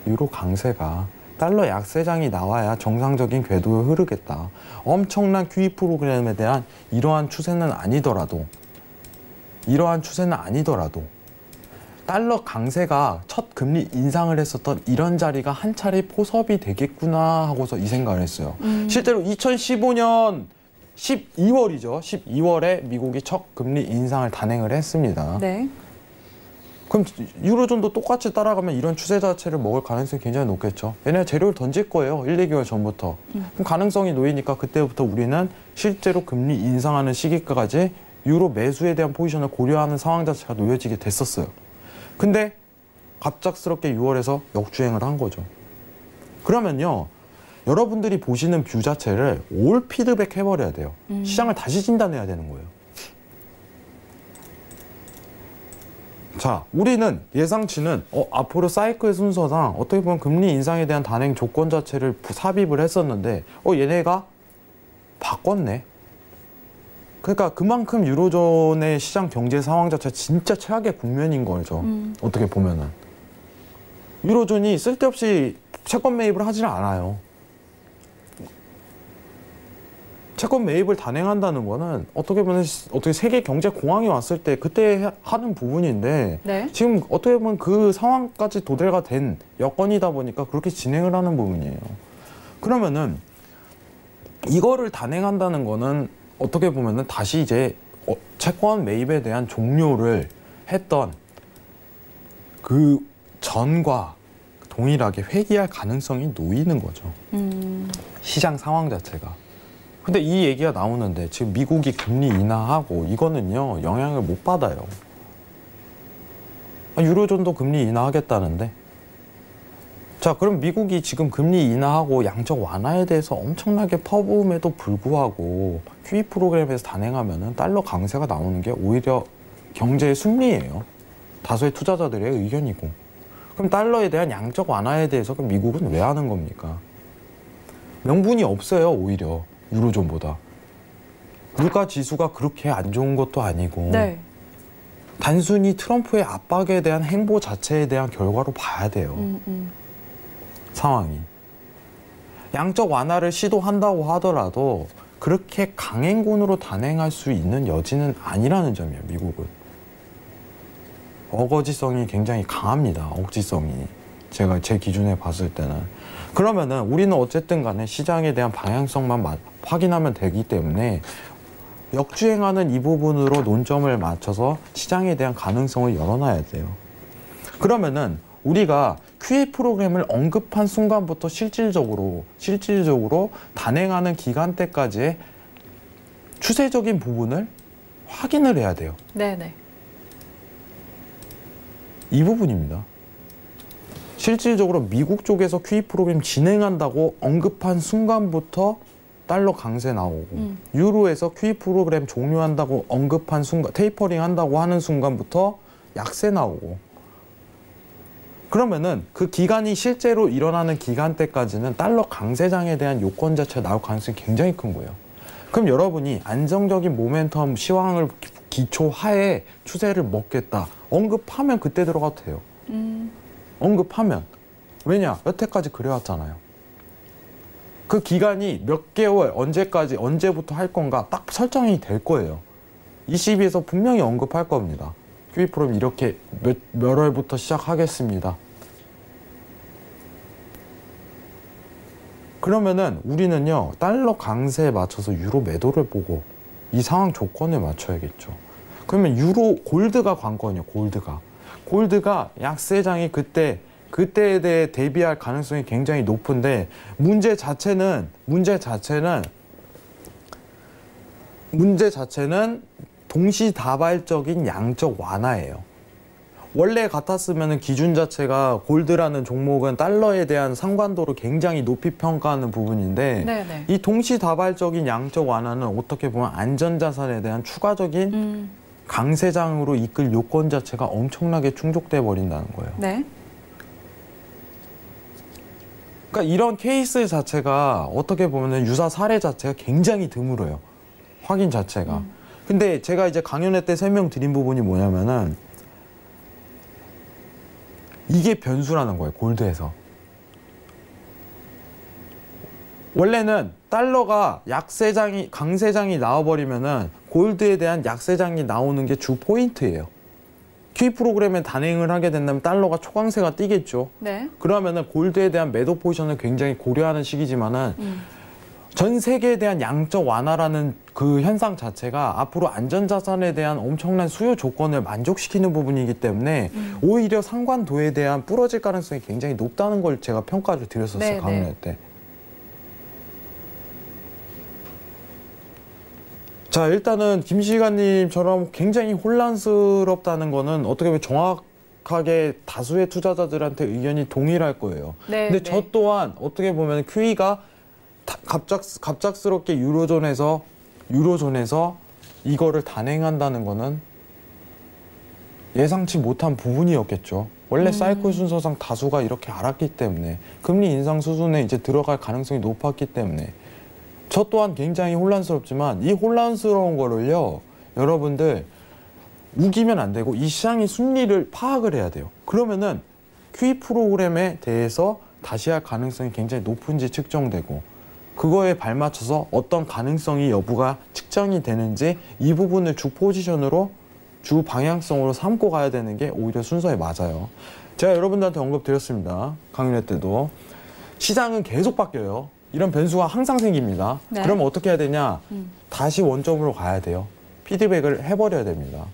S3: 유로 강세가. 달러 약세장이 나와야 정상적인 궤도에 흐르겠다. 엄청난 QE 프로그램에 대한 이러한 추세는 아니더라도 달러 강세가 첫 금리 인상을 했었던 이런 자리가 한 차례 포섭이 되겠구나 하고서 이 생각을 했어요. 실제로 2015년 12월이죠. 12월에 미국이 첫 금리 인상을 단행을 했습니다.
S2: 네.
S3: 그럼 유로존도 똑같이 따라가면 이런 추세 자체를 먹을 가능성이 굉장히 높겠죠. 왜냐하면 재료를 던질 거예요. 1, 2개월 전부터. 그럼 가능성이 놓이니까 그때부터 우리는 실제로 금리 인상하는 시기까지 유로 매수에 대한 포지션을 고려하는 상황 자체가 놓여지게 됐었어요. 근데 갑작스럽게 6월에서 역주행을 한 거죠. 그러면요, 여러분들이 보시는 뷰 자체를 올 피드백 해버려야 돼요. 시장을 다시 진단해야 되는 거예요. 자, 우리는 예상치는 앞으로 사이클 순서상 어떻게 보면 금리 인상에 대한 단행 조건 자체를 삽입을 했었는데 얘네가 바꿨네. 그러니까 그만큼 유로존의 시장 경제 상황 자체가 진짜 최악의 국면인 거죠. 어떻게 보면은. 유로존이 쓸데없이 채권 매입을 하지는 않아요. 채권 매입을 단행한다는 거는 어떻게 보면 세계 경제 공황이 왔을 때 그때 하는 부분인데
S2: 네.
S3: 지금 어떻게 보면 그 상황까지 도달가 된 여건이다 보니까 그렇게 진행을 하는 부분이에요. 그러면은 이거를 단행한다는 거는 어떻게 보면은 다시 이제 채권 매입에 대한 종료를 했던 그 전과 동일하게 회귀할 가능성이 놓이는 거죠. 시장 상황 자체가. 근데 이 얘기가 나오는데 지금 미국이 금리 인하하고 이거는요, 영향을 못 받아요. 유로존도 금리 인하하겠다는데. 자, 그럼 미국이 지금 금리 인하하고 양적 완화에 대해서 엄청나게 퍼부음에도 불구하고 QE 프로그램에서 단행하면은 달러 강세가 나오는 게 오히려 경제의 승리예요. 다수의 투자자들의 의견이고. 그럼 달러에 대한 양적 완화에 대해서 그럼 미국은 왜 하는 겁니까? 명분이 없어요, 오히려. 유로존보다. 물가 지수가 그렇게 안 좋은 것도 아니고.
S2: 네.
S3: 단순히 트럼프의 압박에 대한 행보 자체에 대한 결과로 봐야 돼요. 상황이. 양적 완화를 시도한다고 하더라도 그렇게 강행군으로 단행할 수 있는 여지는 아니라는 점이에요, 미국은. 어거지성이 굉장히 강합니다, 억지성이. 제가 제 기준에 봤을 때는. 그러면은 우리는 어쨌든 간에 시장에 대한 방향성만 확인하면 되기 때문에 역주행하는 이 부분으로 논점을 맞춰서 시장에 대한 가능성을 열어놔야 돼요. 그러면은 우리가 QE 프로그램을 언급한 순간부터 실질적으로 단행하는 기간대까지의 추세적인 부분을 확인을 해야 돼요.
S2: 네네.
S3: 이 부분입니다. 실질적으로 미국 쪽에서 QE 프로그램 진행한다고 언급한 순간부터 달러 강세 나오고 유로에서 QE 프로그램 종료한다고 언급한 순간, 테이퍼링 한다고 하는 순간부터 약세 나오고. 그러면은 그 기간이 실제로 일어나는 기간대까지는 달러 강세장에 대한 요건 자체가 나올 가능성이 굉장히 큰 거예요. 그럼 여러분이 안정적인 모멘텀 시황을 기초하에 추세를 먹겠다 언급하면 그때 들어가도 돼요. 언급하면. 왜냐? 여태까지 그래왔잖아요. 그 기간이 몇 개월, 언제까지, 언제부터 할 건가 딱 설정이 될 거예요. ECB에서 분명히 언급할 겁니다. QE 프로그램 이렇게 몇 월부터 시작하겠습니다. 그러면은 우리는요, 달러 강세에 맞춰서 유로 매도를 보고 이 상황 조건에 맞춰야겠죠. 그러면 유로 골드가 관건이에요, 골드가. 골드가 약세장이 그때에 대해 대비할 가능성이 굉장히 높은데 문제 자체는 동시다발적인 양적 완화예요. 원래 같았으면 기준 자체가 골드라는 종목은 달러에 대한 상관도를 굉장히 높이 평가하는 부분인데
S2: 네네.
S3: 이 동시다발적인 양적 완화는 어떻게 보면 안전자산에 대한 추가적인 강세장으로 이끌 요건 자체가 엄청나게 충족돼 버린다는 거예요.
S2: 네.
S3: 그러니까 이런 케이스 자체가 어떻게 보면 유사 사례 자체가 굉장히 드물어요. 확인 자체가. 근데 제가 이제 강연회 때 설명드린 부분이 뭐냐면은 이게 변수라는 거예요. 골드에서. 원래는 달러가 약세장이 강세장이 나와버리면은 골드에 대한 약세장이 나오는 게 주 포인트예요. QE 프로그램에 단행을 하게 된다면 달러가 초강세가 뛰겠죠.
S2: 네.
S3: 그러면은 골드에 대한 매도 포지션을 굉장히 고려하는 시기지만은 전 세계에 대한 양적 완화라는 그 현상 자체가 앞으로 안전자산에 대한 엄청난 수요 조건을 만족시키는 부분이기 때문에 오히려 상관도에 대한 부러질 가능성이 굉장히 높다는 걸 제가 평가를 드렸었어요.
S2: 네,
S3: 강연회
S2: 네.
S3: 때. 자, 일단은 김 시간님처럼 굉장히 혼란스럽다는 거는 어떻게 보면 정확하게 다수의 투자자들한테 의견이 동일할 거예요.
S2: 네,
S3: 근데
S2: 네.
S3: 저 또한 어떻게 보면 QE가 갑작스럽게 유로존에서 이거를 단행한다는 거는 예상치 못한 부분이었겠죠. 원래 사이클 순서상 다수가 이렇게 알았기 때문에 금리 인상 수준에 이제 들어갈 가능성이 높았기 때문에 저 또한 굉장히 혼란스럽지만 이 혼란스러운 거를요, 여러분들 우기면 안 되고 이 시장의 순리를 파악을 해야 돼요. 그러면은 QE 프로그램에 대해서 다시 할 가능성이 굉장히 높은지 측정되고 그거에 발맞춰서 어떤 가능성이 여부가 측정이 되는지 이 부분을 주 포지션으로 주 방향성으로 삼고 가야 되는 게 오히려 순서에 맞아요. 제가 여러분들한테 언급드렸습니다. 강연회 때도. 시장은 계속 바뀌어요. 이런 변수가 항상 생깁니다.
S2: 네.
S3: 그러면 어떻게 해야 되냐? 다시 원점으로 가야 돼요. 피드백을 해버려야 됩니다.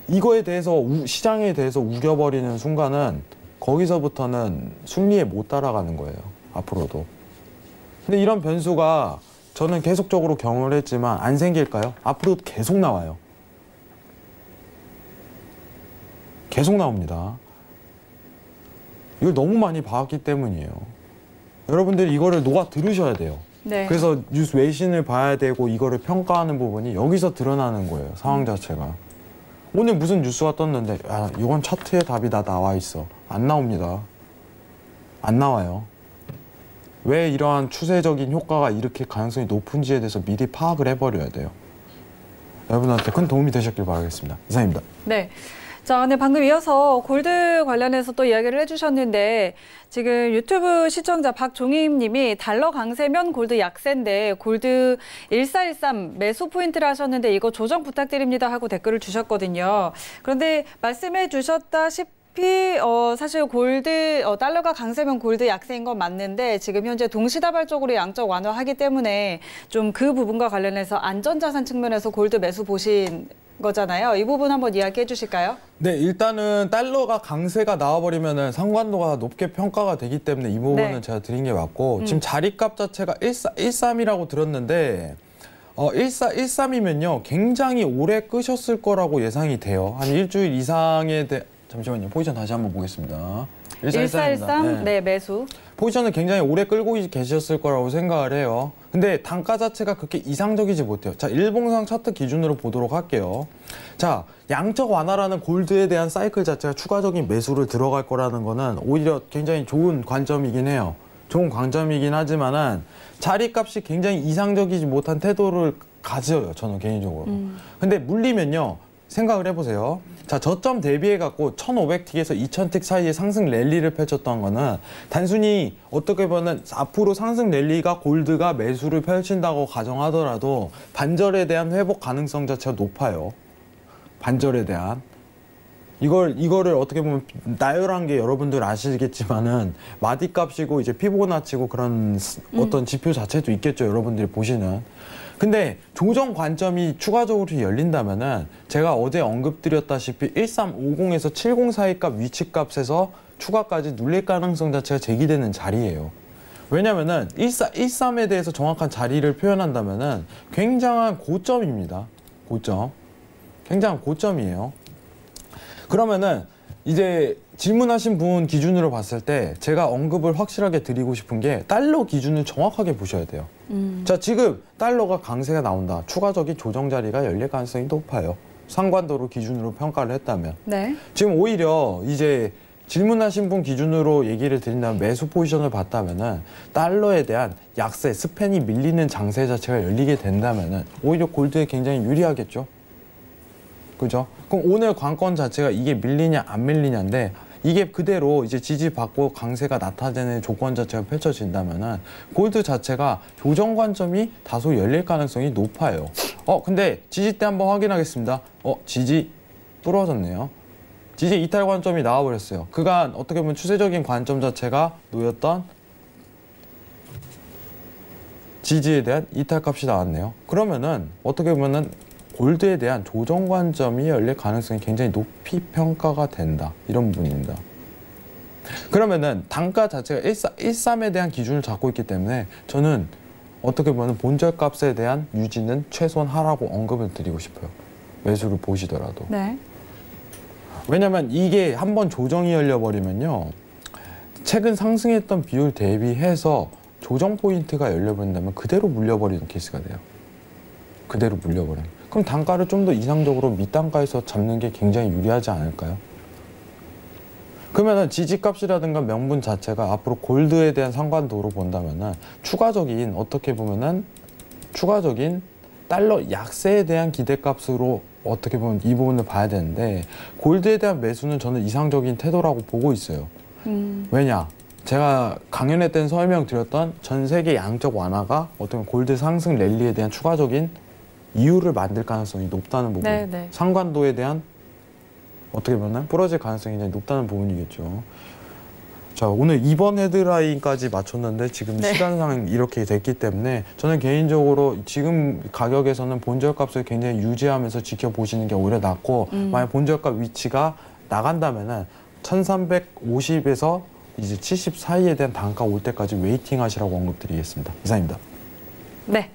S3: 이거에 대해서 시장에 대해서 우겨버리는 순간은 거기서부터는 순리에 못 따라가는 거예요. 앞으로도. 근데 이런 변수가 저는 계속적으로 경험을 했지만 안 생길까요? 앞으로도 계속 나와요. 계속 나옵니다. 이걸 너무 많이 봐왔기 때문이에요. 여러분들이 이거를 녹아 들으셔야 돼요.
S2: 네.
S3: 그래서 뉴스 외신을 봐야 되고 이거를 평가하는 부분이 여기서 드러나는 거예요. 상황 자체가. 오늘 무슨 뉴스가 떴는데 이건 차트에 답이 다 나와 있어. 안 나옵니다. 안 나와요. 왜 이러한 추세적인 효과가 이렇게 가능성이 높은지에 대해서 미리 파악을 해버려야 돼요. 여러분한테 큰 도움이 되셨길 바라겠습니다. 이상입니다.
S2: 네. 자, 네, 방금 이어서 골드 관련해서 또 이야기를 해주셨는데 지금 유튜브 시청자 박종임 님이 달러 강세면 골드 약세인데 골드 1413 매수 포인트를 하셨는데 이거 조정 부탁드립니다 하고 댓글을 주셨거든요. 그런데 말씀해 주셨다시피 사실 골드 달러가 강세면 골드 약세인 건 맞는데 지금 현재 동시다발적으로 양적 완화하기 때문에 좀 그 부분과 관련해서 안전자산 측면에서 골드 매수 보신 거잖아요. 이 부분 한번 이야기해 주실까요?
S3: 네, 일단은 달러가 강세가 나와버리면은 상관도가 높게 평가가 되기 때문에 이 부분은
S2: 네.
S3: 제가 드린 게 맞고 지금 자리값 자체가 1413이라고 들었는데 1413이면요 굉장히 오래 끄셨을 거라고 예상이 돼요. 한 일주일 이상에 잠시만요. 포지션 다시 한번 보겠습니다.
S2: 1413 네, 매수.
S3: 포지션을 굉장히 오래 끌고 계셨을 거라고 생각을 해요. 근데 단가 자체가 그렇게 이상적이지 못해요. 자, 일봉상 차트 기준으로 보도록 할게요. 자, 양적 완화라는 골드에 대한 사이클 자체가 추가적인 매수를 들어갈 거라는 거는 오히려 굉장히 좋은 관점이긴 해요. 좋은 관점이긴 하지만은 자리값이 굉장히 이상적이지 못한 태도를 가져요. 저는 개인적으로. 근데 물리면요. 생각을 해보세요. 자, 저점 대비해갖고 1500틱에서 2000틱 사이에 상승 랠리를 펼쳤던 거는 단순히 어떻게 보면 앞으로 상승 랠리가 골드가 매수를 펼친다고 가정하더라도 반절에 대한 회복 가능성 자체가 높아요. 반절에 대한. 이거를 어떻게 보면 나열한 게 여러분들 아시겠지만은 마디값이고 이제 피보나치고 그런 어떤 지표 자체도 있겠죠. 여러분들이 보시는. 근데 조정 관점이 추가적으로 열린다면은 제가 어제 언급드렸다시피 1350에서 70 사이 값 위치 값에서 추가까지 눌릴 가능성 자체가 제기되는 자리예요. 왜냐면은 1413에 대해서 정확한 자리를 표현한다면은 굉장한 고점입니다. 고점. 굉장한 고점이에요. 그러면은 이제 질문하신 분 기준으로 봤을 때 제가 언급을 확실하게 드리고 싶은 게 달러 기준을 정확하게 보셔야 돼요. 자, 지금 달러가 강세가 나온다. 추가적인 조정 자리가 열릴 가능성이 높아요. 상관도로 기준으로 평가를 했다면.
S2: 네.
S3: 지금 오히려 이제 질문하신 분 기준으로 얘기를 드린다면 매수 포지션을 봤다면은 달러에 대한 약세, 스팬이 밀리는 장세 자체가 열리게 된다면은 오히려 골드에 굉장히 유리하겠죠. 그죠? 그럼 오늘 관건 자체가 이게 밀리냐 안 밀리냐인데 이게 그대로 이제 지지받고 강세가 나타내는 조건 자체가 펼쳐진다면은 골드 자체가 조정 관점이 다소 열릴 가능성이 높아요. 근데 지지대 한번 확인하겠습니다. 지지 부러졌네요. 지지 이탈 관점이 나와버렸어요. 그간 어떻게 보면 추세적인 관점 자체가 놓였던 지지에 대한 이탈 값이 나왔네요. 그러면은 어떻게 보면은 골드에 대한 조정 관점이 열릴 가능성이 굉장히 높이 평가가 된다. 이런 부분입니다. 그러면은 단가 자체가 13에 대한 기준을 잡고 있기 때문에 저는 어떻게 보면 본절 값에 대한 유지는 최소한하라고 언급을 드리고 싶어요. 매수를 보시더라도.
S2: 네.
S3: 왜냐면 이게 한번 조정이 열려버리면요. 최근 상승했던 비율 대비해서 조정 포인트가 열려버린다면 그대로 물려버리는 케이스가 돼요. 그대로 물려버려요. 그럼 단가를 좀 더 이상적으로 밑단가에서 잡는 게 굉장히 유리하지 않을까요? 그러면은 지지값이라든가 명분 자체가 앞으로 골드에 대한 상관도로 본다면은 추가적인 어떻게 보면은 추가적인 달러 약세에 대한 기대값으로 어떻게 보면 이 부분을 봐야 되는데 골드에 대한 매수는 저는 이상적인 태도라고 보고 있어요. 왜냐? 제가 강연회 때는 설명드렸던 전 세계 양적 완화가 어떤 골드 상승 랠리에 대한 추가적인 이유를 만들 가능성이 높다는 부분.
S2: 네네.
S3: 상관도에 대한 어떻게 보면 부러질 가능성이 굉장히 높다는 부분이겠죠. 자, 오늘 2번 헤드라인까지 맞췄는데 지금
S2: 네.
S3: 시간상 이렇게 됐기 때문에 저는 개인적으로 지금 가격에서는 본절값을 굉장히 유지하면서 지켜보시는 게 오히려 낫고 만약 본절값 위치가 나간다면은 1350에서 이제 70 사이에 대한 단가 올 때까지 웨이팅 하시라고 언급드리겠습니다. 이상입니다.
S2: 네.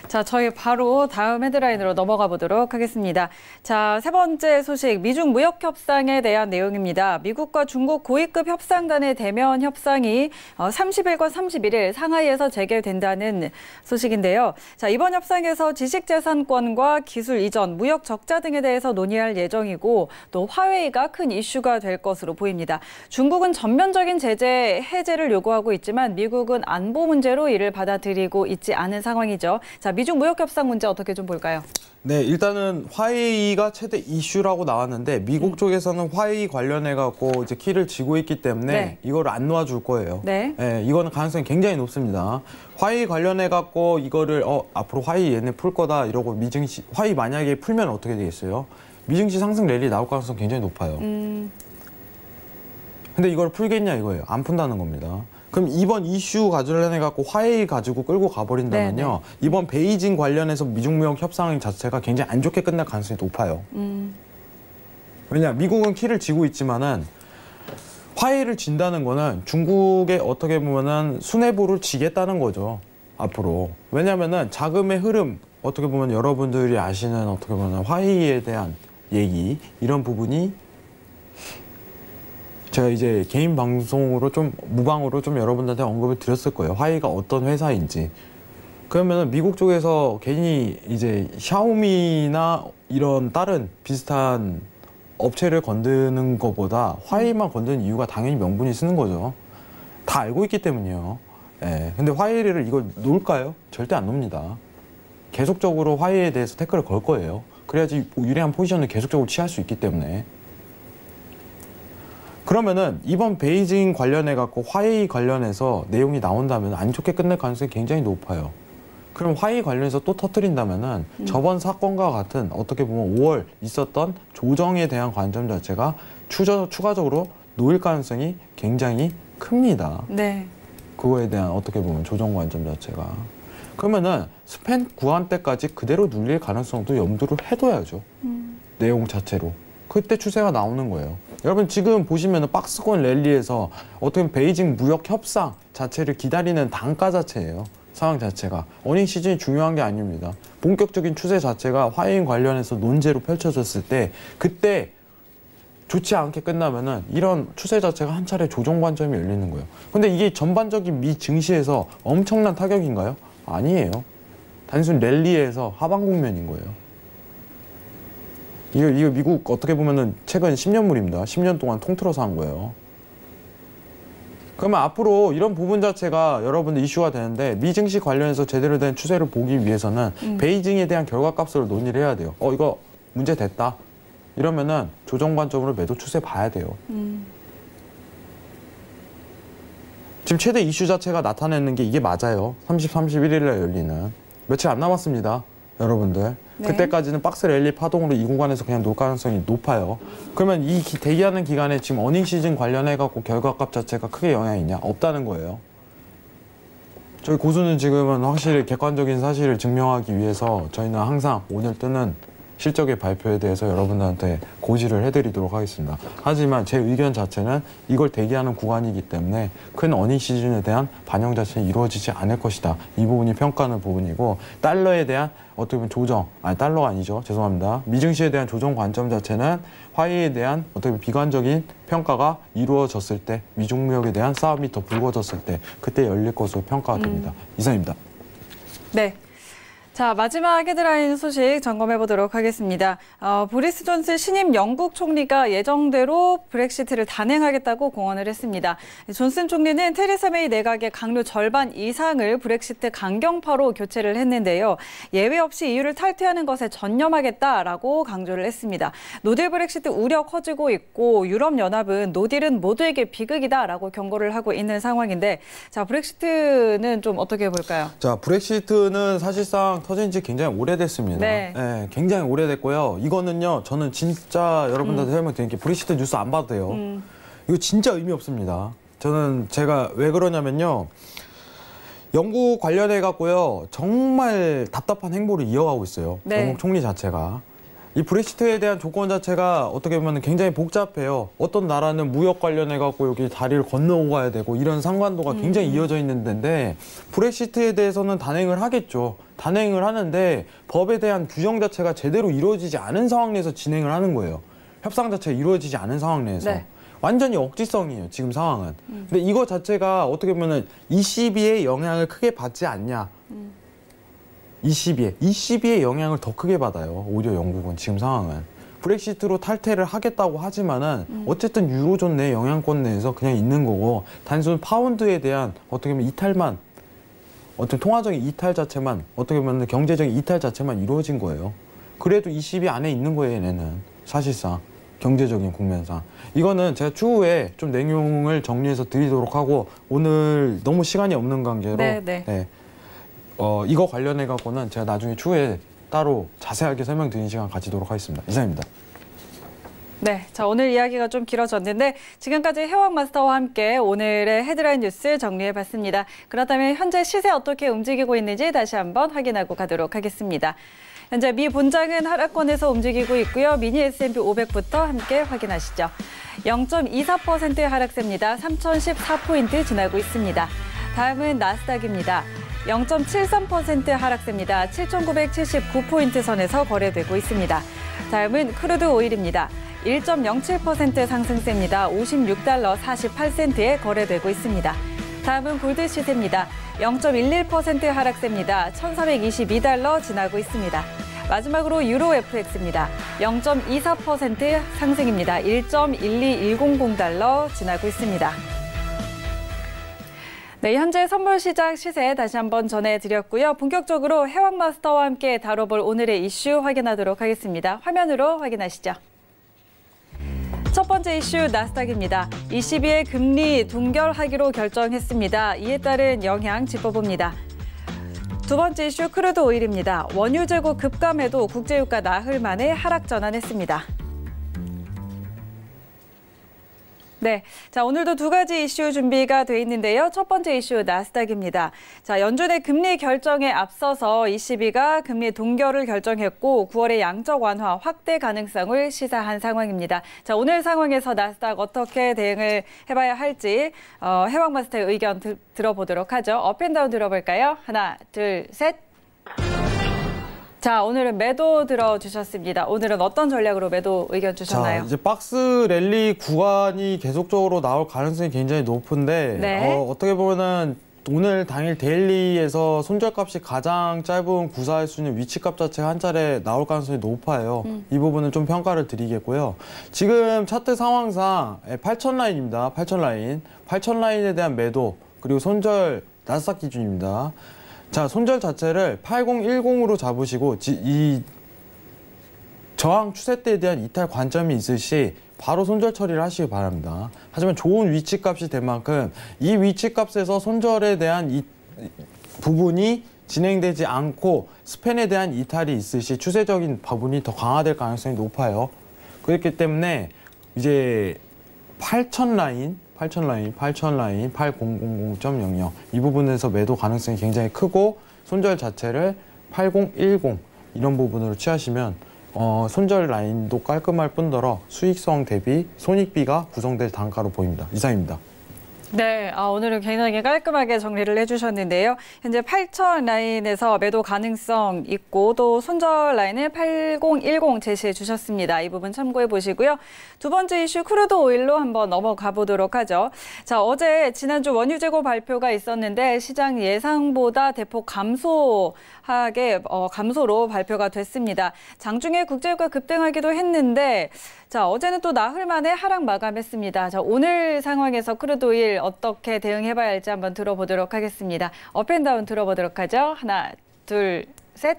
S2: 자, 저희 바로 다음 헤드라인으로 넘어가 보도록 하겠습니다. 자, 세 번째 소식, 미중 무역 협상에 대한 내용입니다. 미국과 중국 고위급 협상단의 대면 협상이 30일과 31일 상하이에서 재개된다는 소식인데요. 자, 이번 협상에서 지식재산권과 기술 이전, 무역 적자 등에 대해서 논의할 예정이고 또 화웨이가 큰 이슈가 될 것으로 보입니다. 중국은 전면적인 제재 해제를 요구하고 있지만 미국은 안보 문제로 이를 받아들이고 있지 않은 상황이죠. 자, 미중 무역 협상 문제 어떻게 좀 볼까요?
S3: 네, 일단은 화웨이가 최대 이슈라고 나왔는데 미국 쪽에서는 화웨이 관련해 갖고 이제 키를 쥐고 있기 때문에
S2: 네.
S3: 이거를 안 놓아줄 거예요.
S2: 네.
S3: 네, 이거는 가능성이 굉장히 높습니다. 화웨이 관련해 갖고 이거를 앞으로 화웨이 얘네 풀 거다 이러고 미증시 화웨이 만약에 풀면 어떻게 되겠어요? 미증시 상승 랠리 나올 가능성 굉장히 높아요. 근데 이걸 풀겠냐 이거예요. 안 푼다는 겁니다. 그럼 이번 이슈 관련해 갖고 화웨이 가지고 끌고 가버린다면요.
S2: 네네.
S3: 이번 베이징 관련해서 미중 무역 협상 자체가 굉장히 안 좋게 끝날 가능성이 높아요. 왜냐, 미국은 키를 쥐고 있지만은 화웨이를 진다는 거는 중국의 어떻게 보면은 수뇌부를 지겠다는 거죠. 앞으로. 왜냐면은 자금의 흐름 어떻게 보면 여러분들이 아시는 어떻게 보면 화웨이에 대한 얘기 이런 부분이 제가 이제 개인 방송으로 좀 무방으로 좀 여러분들한테 언급을 드렸을 거예요. 화웨이가 어떤 회사인지. 그러면은 미국 쪽에서 괜히 이제 샤오미나 이런 다른 비슷한 업체를 건드는 것보다 화웨이만 건드는 이유가 당연히 명분이 쓰는 거죠. 다 알고 있기 때문이에요. 예. 근데 화웨이를 이걸 놓을까요? 절대 안 놉니다. 계속적으로 화웨이에 대해서 태클을 걸 거예요. 그래야지 유리한 포지션을 계속적으로 취할 수 있기 때문에. 그러면은 이번 베이징 관련해 갖고 화웨이 관련해서 내용이 나온다면 안 좋게 끝낼 가능성이 굉장히 높아요. 그럼 화웨이 관련해서 또 터뜨린다면은 저번 사건과 같은 어떻게 보면 5월 있었던 조정에 대한 관점 자체가 추가적으로 놓일 가능성이 굉장히 큽니다.
S2: 네.
S3: 그거에 대한 어떻게 보면 조정 관점 자체가. 그러면은 스팬 구간대까지 그대로 눌릴 가능성도 염두를 해둬야죠. 내용 자체로. 그때 추세가 나오는 거예요. 여러분 지금 보시면 박스권 랠리에서 어떻게 보면 베이징 무역 협상 자체를 기다리는 단가 자체예요. 상황 자체가. 어닝 시즌이 중요한 게 아닙니다. 본격적인 추세 자체가 화웨이 관련해서 논제로 펼쳐졌을 때 그때 좋지 않게 끝나면은 이런 추세 자체가 한 차례 조정 관점이 열리는 거예요. 근데 이게 전반적인 미 증시에서 엄청난 타격인가요? 아니에요. 단순 랠리에서 하방 국면인 거예요. 이거 미국 어떻게 보면은 최근 10년물입니다. 10년 동안 통틀어서 한 거예요. 그러면 앞으로 이런 부분 자체가 여러분들 이슈가 되는데 미증시 관련해서 제대로 된 추세를 보기 위해서는 베이징에 대한 결과값으로 논의를 해야 돼요. 이거 문제 됐다. 이러면은 조정 관점으로 매도 추세 봐야 돼요. 지금 최대 이슈 자체가 나타내는 게 이게 맞아요. 30, 31일 날 열리는. 며칠 안 남았습니다. 여러분들.
S1: 네.
S3: 그때까지는 박스 랠리 파동으로 이 구간에서 그냥 놀 가능성이 높아요. 그러면 이 대기하는 기간에 지금 어닝 시즌 관련해갖고 결과값 자체가 크게 영향이 있냐? 없다는 거예요. 저희 고수는 지금은 확실히 객관적인 사실을 증명하기 위해서 저희는 항상 오늘 뜨는 실적의 발표에 대해서 여러분들한테 고지를 해드리도록 하겠습니다. 하지만 제 의견 자체는 이걸 대기하는 구간이기 때문에 큰 어닝 시즌에 대한 반영 자체는 이루어지지 않을 것이다. 이 부분이 평가하는 부분이고 달러에 대한 어떻게 보면 조정, 달러가 아니죠. 죄송합니다. 미증시에 대한 조정 관점 자체는 화해에 대한 어떻게 보면 비관적인 평가가 이루어졌을 때 미중 무역에 대한 싸움이 더 불거졌을 때 그때 열릴 것으로 평가가 됩니다. 이상입니다.
S2: 네. 자, 마지막 헤드라인 소식 점검해 보도록 하겠습니다. 보리스 존슨 신임 영국 총리가 예정대로 브렉시트를 단행하겠다고 공언을 했습니다. 존슨 총리는 테레사 메이 내각의 강료 절반 이상을 브렉시트 강경파로 교체를 했는데요. 예외 없이 EU를 탈퇴하는 것에 전념하겠다라고 강조를 했습니다. 노딜 브렉시트 우려 커지고 있고 유럽연합은 노딜은 모두에게 비극이다라고 경고를 하고 있는 상황인데 자, 브렉시트는 좀 어떻게 볼까요?
S3: 자, 브렉시트는 사실상 터진 지 굉장히 오래됐습니다.
S2: 네.
S3: 네, 굉장히 오래됐고요. 이거는요, 저는 진짜 여러분들한테 설명드린 게 브렉시트 뉴스 안 봐도 돼요. 이거 진짜 의미 없습니다. 제가 왜 그러냐면요. 영국 관련해 갖고요, 정말 답답한 행보를 이어가고 있어요.
S2: 네.
S3: 영국 총리 자체가. 이 브렉시트에 대한 조건 자체가 어떻게 보면 굉장히 복잡해요. 어떤 나라는 무역 관련해 갖고 여기 다리를 건너고 가야 되고 이런 상관도가 굉장히 이어져 있는 데인데 브렉시트에 대해서는 단행을 하겠죠. 단행을 하는데 법에 대한 규정 자체가 제대로 이루어지지 않은 상황 내에서 진행을 하는 거예요. 협상 자체가 이루어지지 않은 상황 내에서. 네. 완전히 억지성이에요, 지금 상황은. 근데 이거 자체가 어떻게 보면 ECB의 영향을 크게 받지 않냐. ECB의 영향을 더 크게 받아요. 오히려 영국은 지금 상황은. 브렉시트로 탈퇴를 하겠다고 하지만은 어쨌든 유로존 내 영향권 내에서 그냥 있는 거고 단순 파운드에 대한 어떻게 보면 이탈만 어떤 통화적인 이탈 자체만 어떻게 보면 경제적인 이탈 자체만 이루어진 거예요. 그래도 ECB 안에 있는 거예요, 얘네는. 사실상 경제적인 국면상. 이거는 제가 추후에 좀 내용을 정리해서 드리도록 하고 오늘 너무 시간이 없는 관계로 네. 이거 관련해 갖고는 제가 나중에 추후에 따로 자세하게 설명드리는 시간 가지도록 하겠습니다. 이상입니다.
S2: 네, 자 오늘 이야기가 좀 길어졌는데 지금까지 해왕마스터와 함께 오늘의 헤드라인 뉴스 정리해봤습니다. 그렇다면 현재 시세 어떻게 움직이고 있는지 다시 한번 확인하고 가도록 하겠습니다. 현재 미 본장은 하락권에서 움직이고 있고요. 미니 S&P 500부터 함께 확인하시죠. 0.24% 하락세입니다. 3014포인트 지나고 있습니다. 다음은 나스닥입니다. 0.73% 하락세입니다. 7,979포인트 선에서 거래되고 있습니다. 다음은 크루드 오일입니다. 1.07% 상승세입니다. 56달러 48센트에 거래되고 있습니다. 다음은 골드 시세입니다. 0.11% 하락세입니다. 1,422달러 지나고 있습니다. 마지막으로 유로 FX입니다. 0.24% 상승입니다. 1.12100달러 지나고 있습니다. 네, 현재 선물 시장 시세 다시 한번 전해드렸고요. 본격적으로 해왕마스터와 함께 다뤄볼 오늘의 이슈 확인하도록 하겠습니다. 화면으로 확인하시죠. 첫 번째 이슈 나스닥입니다. ECB의 금리 동결하기로 결정했습니다. 이에 따른 영향 짚어봅니다. 두 번째 이슈 크루드 오일입니다. 원유 재고 급감에도 국제유가 나흘 만에 하락 전환했습니다. 네, 자 오늘도 두 가지 이슈 준비가 돼 있는데요. 첫 번째 이슈 나스닥입니다. 자 연준의 금리 결정에 앞서서 ECB가 금리 동결을 결정했고 9월의 양적 완화 확대 가능성을 시사한 상황입니다. 자 오늘 상황에서 나스닥 어떻게 대응을 해봐야 할지 해왕마스터의 의견 들어보도록 하죠. 업앤다운 들어볼까요? 하나, 둘, 셋. 자, 오늘은 매도 들어주셨습니다. 오늘은 어떤 전략으로 매도 의견 주셨나요?
S3: 자, 이제 박스 랠리 구간이 계속적으로 나올 가능성이 굉장히 높은데
S2: 네.
S3: 어떻게 보면은 오늘 당일 데일리에서 손절값이 가장 짧은 구사할 수 있는 위치값 자체가 한 차례 나올 가능성이 높아요. 이 부분은 좀 평가를 드리겠고요. 지금 차트 상황상 8천 라인입니다. 8천 라인. 8천 라인에 대한 매도 그리고 손절 나스닥 기준입니다. 자, 손절 자체를 8010으로 잡으시고 이 저항 추세대에 대한 이탈 관점이 있을 시 바로 손절 처리를 하시기 바랍니다. 하지만 좋은 위치값이 된 만큼 이 위치값에서 손절에 대한 이 부분이 진행되지 않고 스팬에 대한 이탈이 있을 시 추세적인 부분이 더 강화될 가능성이 높아요. 그렇기 때문에 이제 8천 라인, 8000 이 부분에서 매도 가능성이 굉장히 크고 손절 자체를 8010 이런 부분으로 취하시면 손절 라인도 깔끔할 뿐더러 수익성 대비 손익비가 구성될 단가로 보입니다. 이상입니다.
S2: 네, 오늘은 굉장히 깔끔하게 정리를 해주셨는데요. 현재 8천 라인에서 매도 가능성 있고 또 손절 라인을 8010 제시해 주셨습니다. 이 부분 참고해 보시고요. 두 번째 이슈 크루드 오일로 한번 넘어가 보도록 하죠. 자, 어제 지난주 원유 재고 발표가 있었는데 시장 예상보다 대폭 감소로 발표가 됐습니다. 장중에 국제유가 급등하기도 했는데 자, 어제는 또 나흘 만에 하락 마감했습니다. 자, 오늘 상황에서 크루드 오일 어떻게 대응해봐야 할지 한번 들어보도록 하겠습니다. 업앤다운 들어보도록 하죠. 하나, 둘, 셋.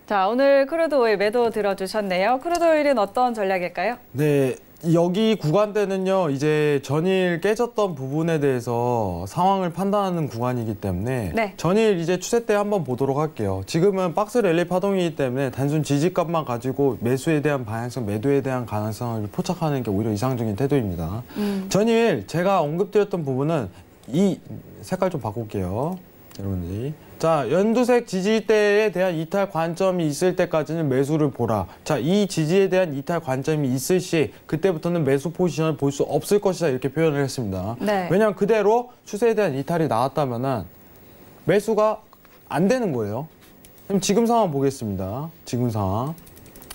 S2: 자, 오늘 크루드 오일 매도 들어주셨네요. 크루드 오일은 어떤 전략일까요?
S3: 네, 여기 구간대는요, 이제 전일 깨졌던 부분에 대해서 상황을 판단하는 구간이기 때문에
S2: 네.
S3: 전일 이제 추세대 한번 보도록 할게요. 지금은 박스 랠리 파동이기 때문에 단순 지지값만 가지고 매수에 대한 방향성, 매도에 대한 가능성을 포착하는 게 오히려 이상적인 태도입니다. 전일 제가 언급드렸던 부분은 이 색깔 좀 바꿀게요. 여러분들이. 자, 연두색 지지대에 대한 이탈 관점이 있을 때까지는 매수를 보라. 자, 이 지지에 대한 이탈 관점이 있을 시 그때부터는 매수 포지션을 볼 수 없을 것이다 이렇게 표현을 했습니다.
S2: 네.
S3: 왜냐하면 그대로 추세에 대한 이탈이 나왔다면은 매수가 안 되는 거예요. 그럼 지금 상황 보겠습니다. 지금 상황.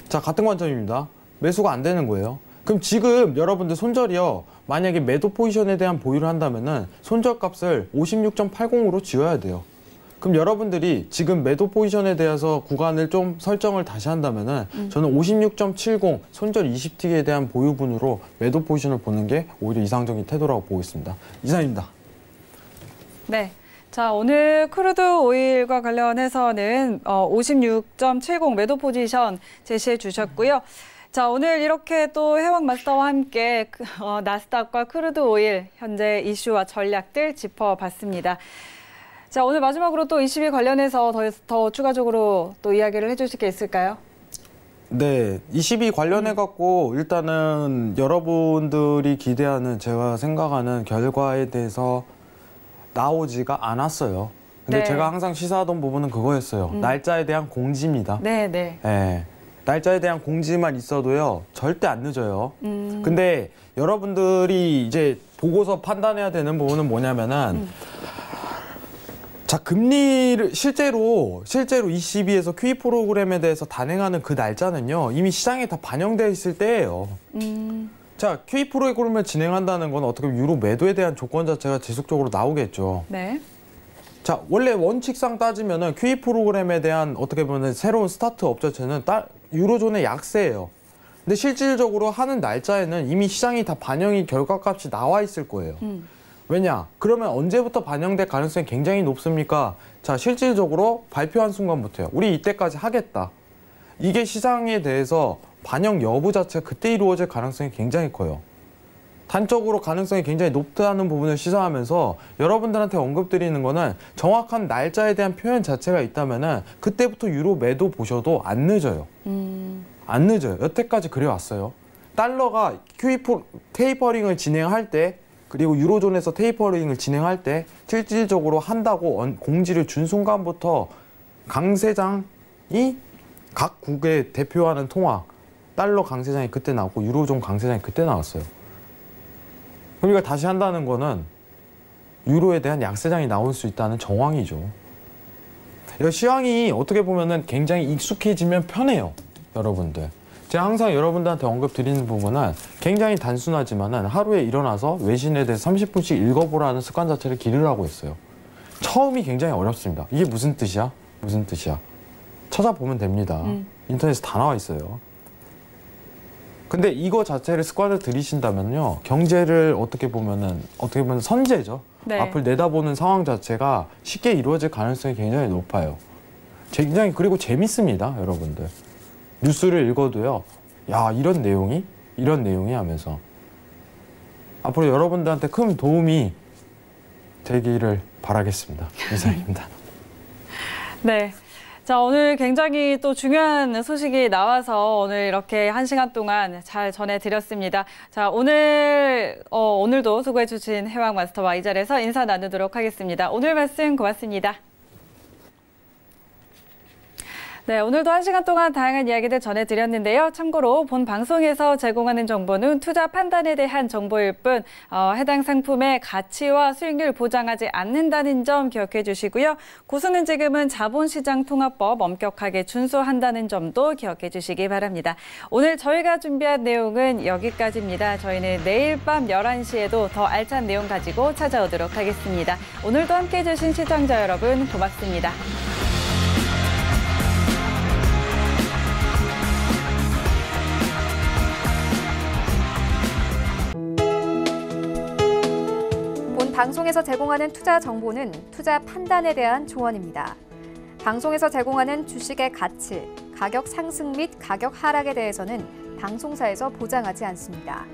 S3: 자, 같은 관점입니다. 매수가 안 되는 거예요. 그럼 지금 여러분들 손절이요. 만약에 매도 포지션에 대한 보유를 한다면은 손절 값을 56.80으로 지어야 돼요. 그럼 여러분들이 지금 매도 포지션에 대해서 구간을 좀 설정을 다시 한다면은 저는 56.70 손절 20틱에 대한 보유분으로 매도 포지션을 보는 게 오히려 이상적인 태도라고 보고 있습니다. 이상입니다.
S2: 네. 자, 오늘 크루드 오일과 관련해서는 56.70 매도 포지션 제시해 주셨고요. 자, 오늘 이렇게 또 해왕 마스터와 함께 나스닥과 크루드 오일 현재 이슈와 전략들 짚어봤습니다. 자, 오늘 마지막으로 또 22 관련해서 더 추가적으로 또 이야기를 해주실 게 있을까요?
S3: 네, 22 관련해갖고 일단은 여러분들이 기대하는 제가 생각하는 결과에 대해서 나오지가 않았어요. 근데
S2: 네.
S3: 제가 항상 시사하던 부분은 그거였어요. 날짜에 대한 공지입니다.
S2: 네, 네.
S3: 네. 날짜에 대한 공지만 있어도요, 절대 안 늦어요. 근데 여러분들이 이제 보고서 판단해야 되는 부분은 뭐냐면은, 자, 금리를 실제로 ECB에서 QE 프로그램에 대해서 단행하는 그 날짜는요, 이미 시장에 다 반영되어 있을 때예요. 자, QE 프로그램을 진행한다는 건 어떻게 보면 유로 매도에 대한 조건 자체가 지속적으로 나오겠죠.
S2: 네.
S3: 자, 원래 원칙상 따지면은 QE 프로그램에 대한 어떻게 보면 새로운 스타트업 자체는 유로존의 약세예요. 근데 실질적으로 하는 날짜에는 이미 시장이 다 반영이 결과값이 나와 있을 거예요. 왜냐? 그러면 언제부터 반영될 가능성이 굉장히 높습니까? 자, 실질적으로 발표한 순간부터요. 우리 이때까지 하겠다. 이게 시장에 대해서 반영 여부 자체가 그때 이루어질 가능성이 굉장히 커요. 단적으로 가능성이 굉장히 높다는 부분을 시사하면서 여러분들한테 언급드리는 거는 정확한 날짜에 대한 표현 자체가 있다면은 그때부터 유로 매도 보셔도 안 늦어요. 안 늦어요. 여태까지 그래왔어요. 달러가 테이퍼링을 진행할 때 그리고 유로존에서 테이퍼링을 진행할 때 실질적으로 한다고 공지를 준 순간부터 강세장이 각 국에 대표하는 통화 달러 강세장이 그때 나왔고 유로존 강세장이 그때 나왔어요. 그러니까 다시 한다는 거는 유로에 대한 약세장이 나올 수 있다는 정황이죠. 시황이 어떻게 보면은 굉장히 익숙해지면 편해요, 여러분들. 제가 항상 여러분들한테 언급드리는 부분은 굉장히 단순하지만은 하루에 일어나서 외신에 대해서 30분씩 읽어보라는 습관 자체를 기르라고 했어요. 처음이 굉장히 어렵습니다. 이게 무슨 뜻이야? 무슨 뜻이야? 찾아보면 됩니다. 인터넷에 다 나와 있어요. 근데 이거 자체를 습관을 들이신다면요, 경제를 어떻게 보면 선제죠.
S2: 네.
S3: 앞을 내다보는 상황 자체가 쉽게 이루어질 가능성이 굉장히 높아요. 굉장히 그리고 재밌습니다, 여러분들. 뉴스를 읽어도요, 야, 이런 내용이 하면서 앞으로 여러분들한테 큰 도움이 되기를 바라겠습니다. 이상입니다.
S2: 네. 자, 오늘 굉장히 또 중요한 소식이 나와서 오늘 이렇게 1시간 동안 잘 전해드렸습니다. 자, 오늘도 수고해주신 해왕 마스터와 이 자리에서 인사 나누도록 하겠습니다. 오늘 말씀 고맙습니다. 네, 오늘도 1시간 동안 다양한 이야기들 전해드렸는데요. 참고로 본 방송에서 제공하는 정보는 투자 판단에 대한 정보일 뿐 해당 상품의 가치와 수익률 보장하지 않는다는 점 기억해 주시고요. 고수는 지금은 자본시장통합법 엄격하게 준수한다는 점도 기억해 주시기 바랍니다. 오늘 저희가 준비한 내용은 여기까지입니다. 저희는 내일 밤 11시에도 더 알찬 내용 가지고 찾아오도록 하겠습니다. 오늘도 함께해 주신 시청자 여러분 고맙습니다.
S1: 방송에서 제공하는 투자 정보는 투자 판단에 대한 조언입니다. 방송에서 제공하는 주식의 가치, 가격 상승 및 가격 하락에 대해서는 방송사에서 보장하지 않습니다.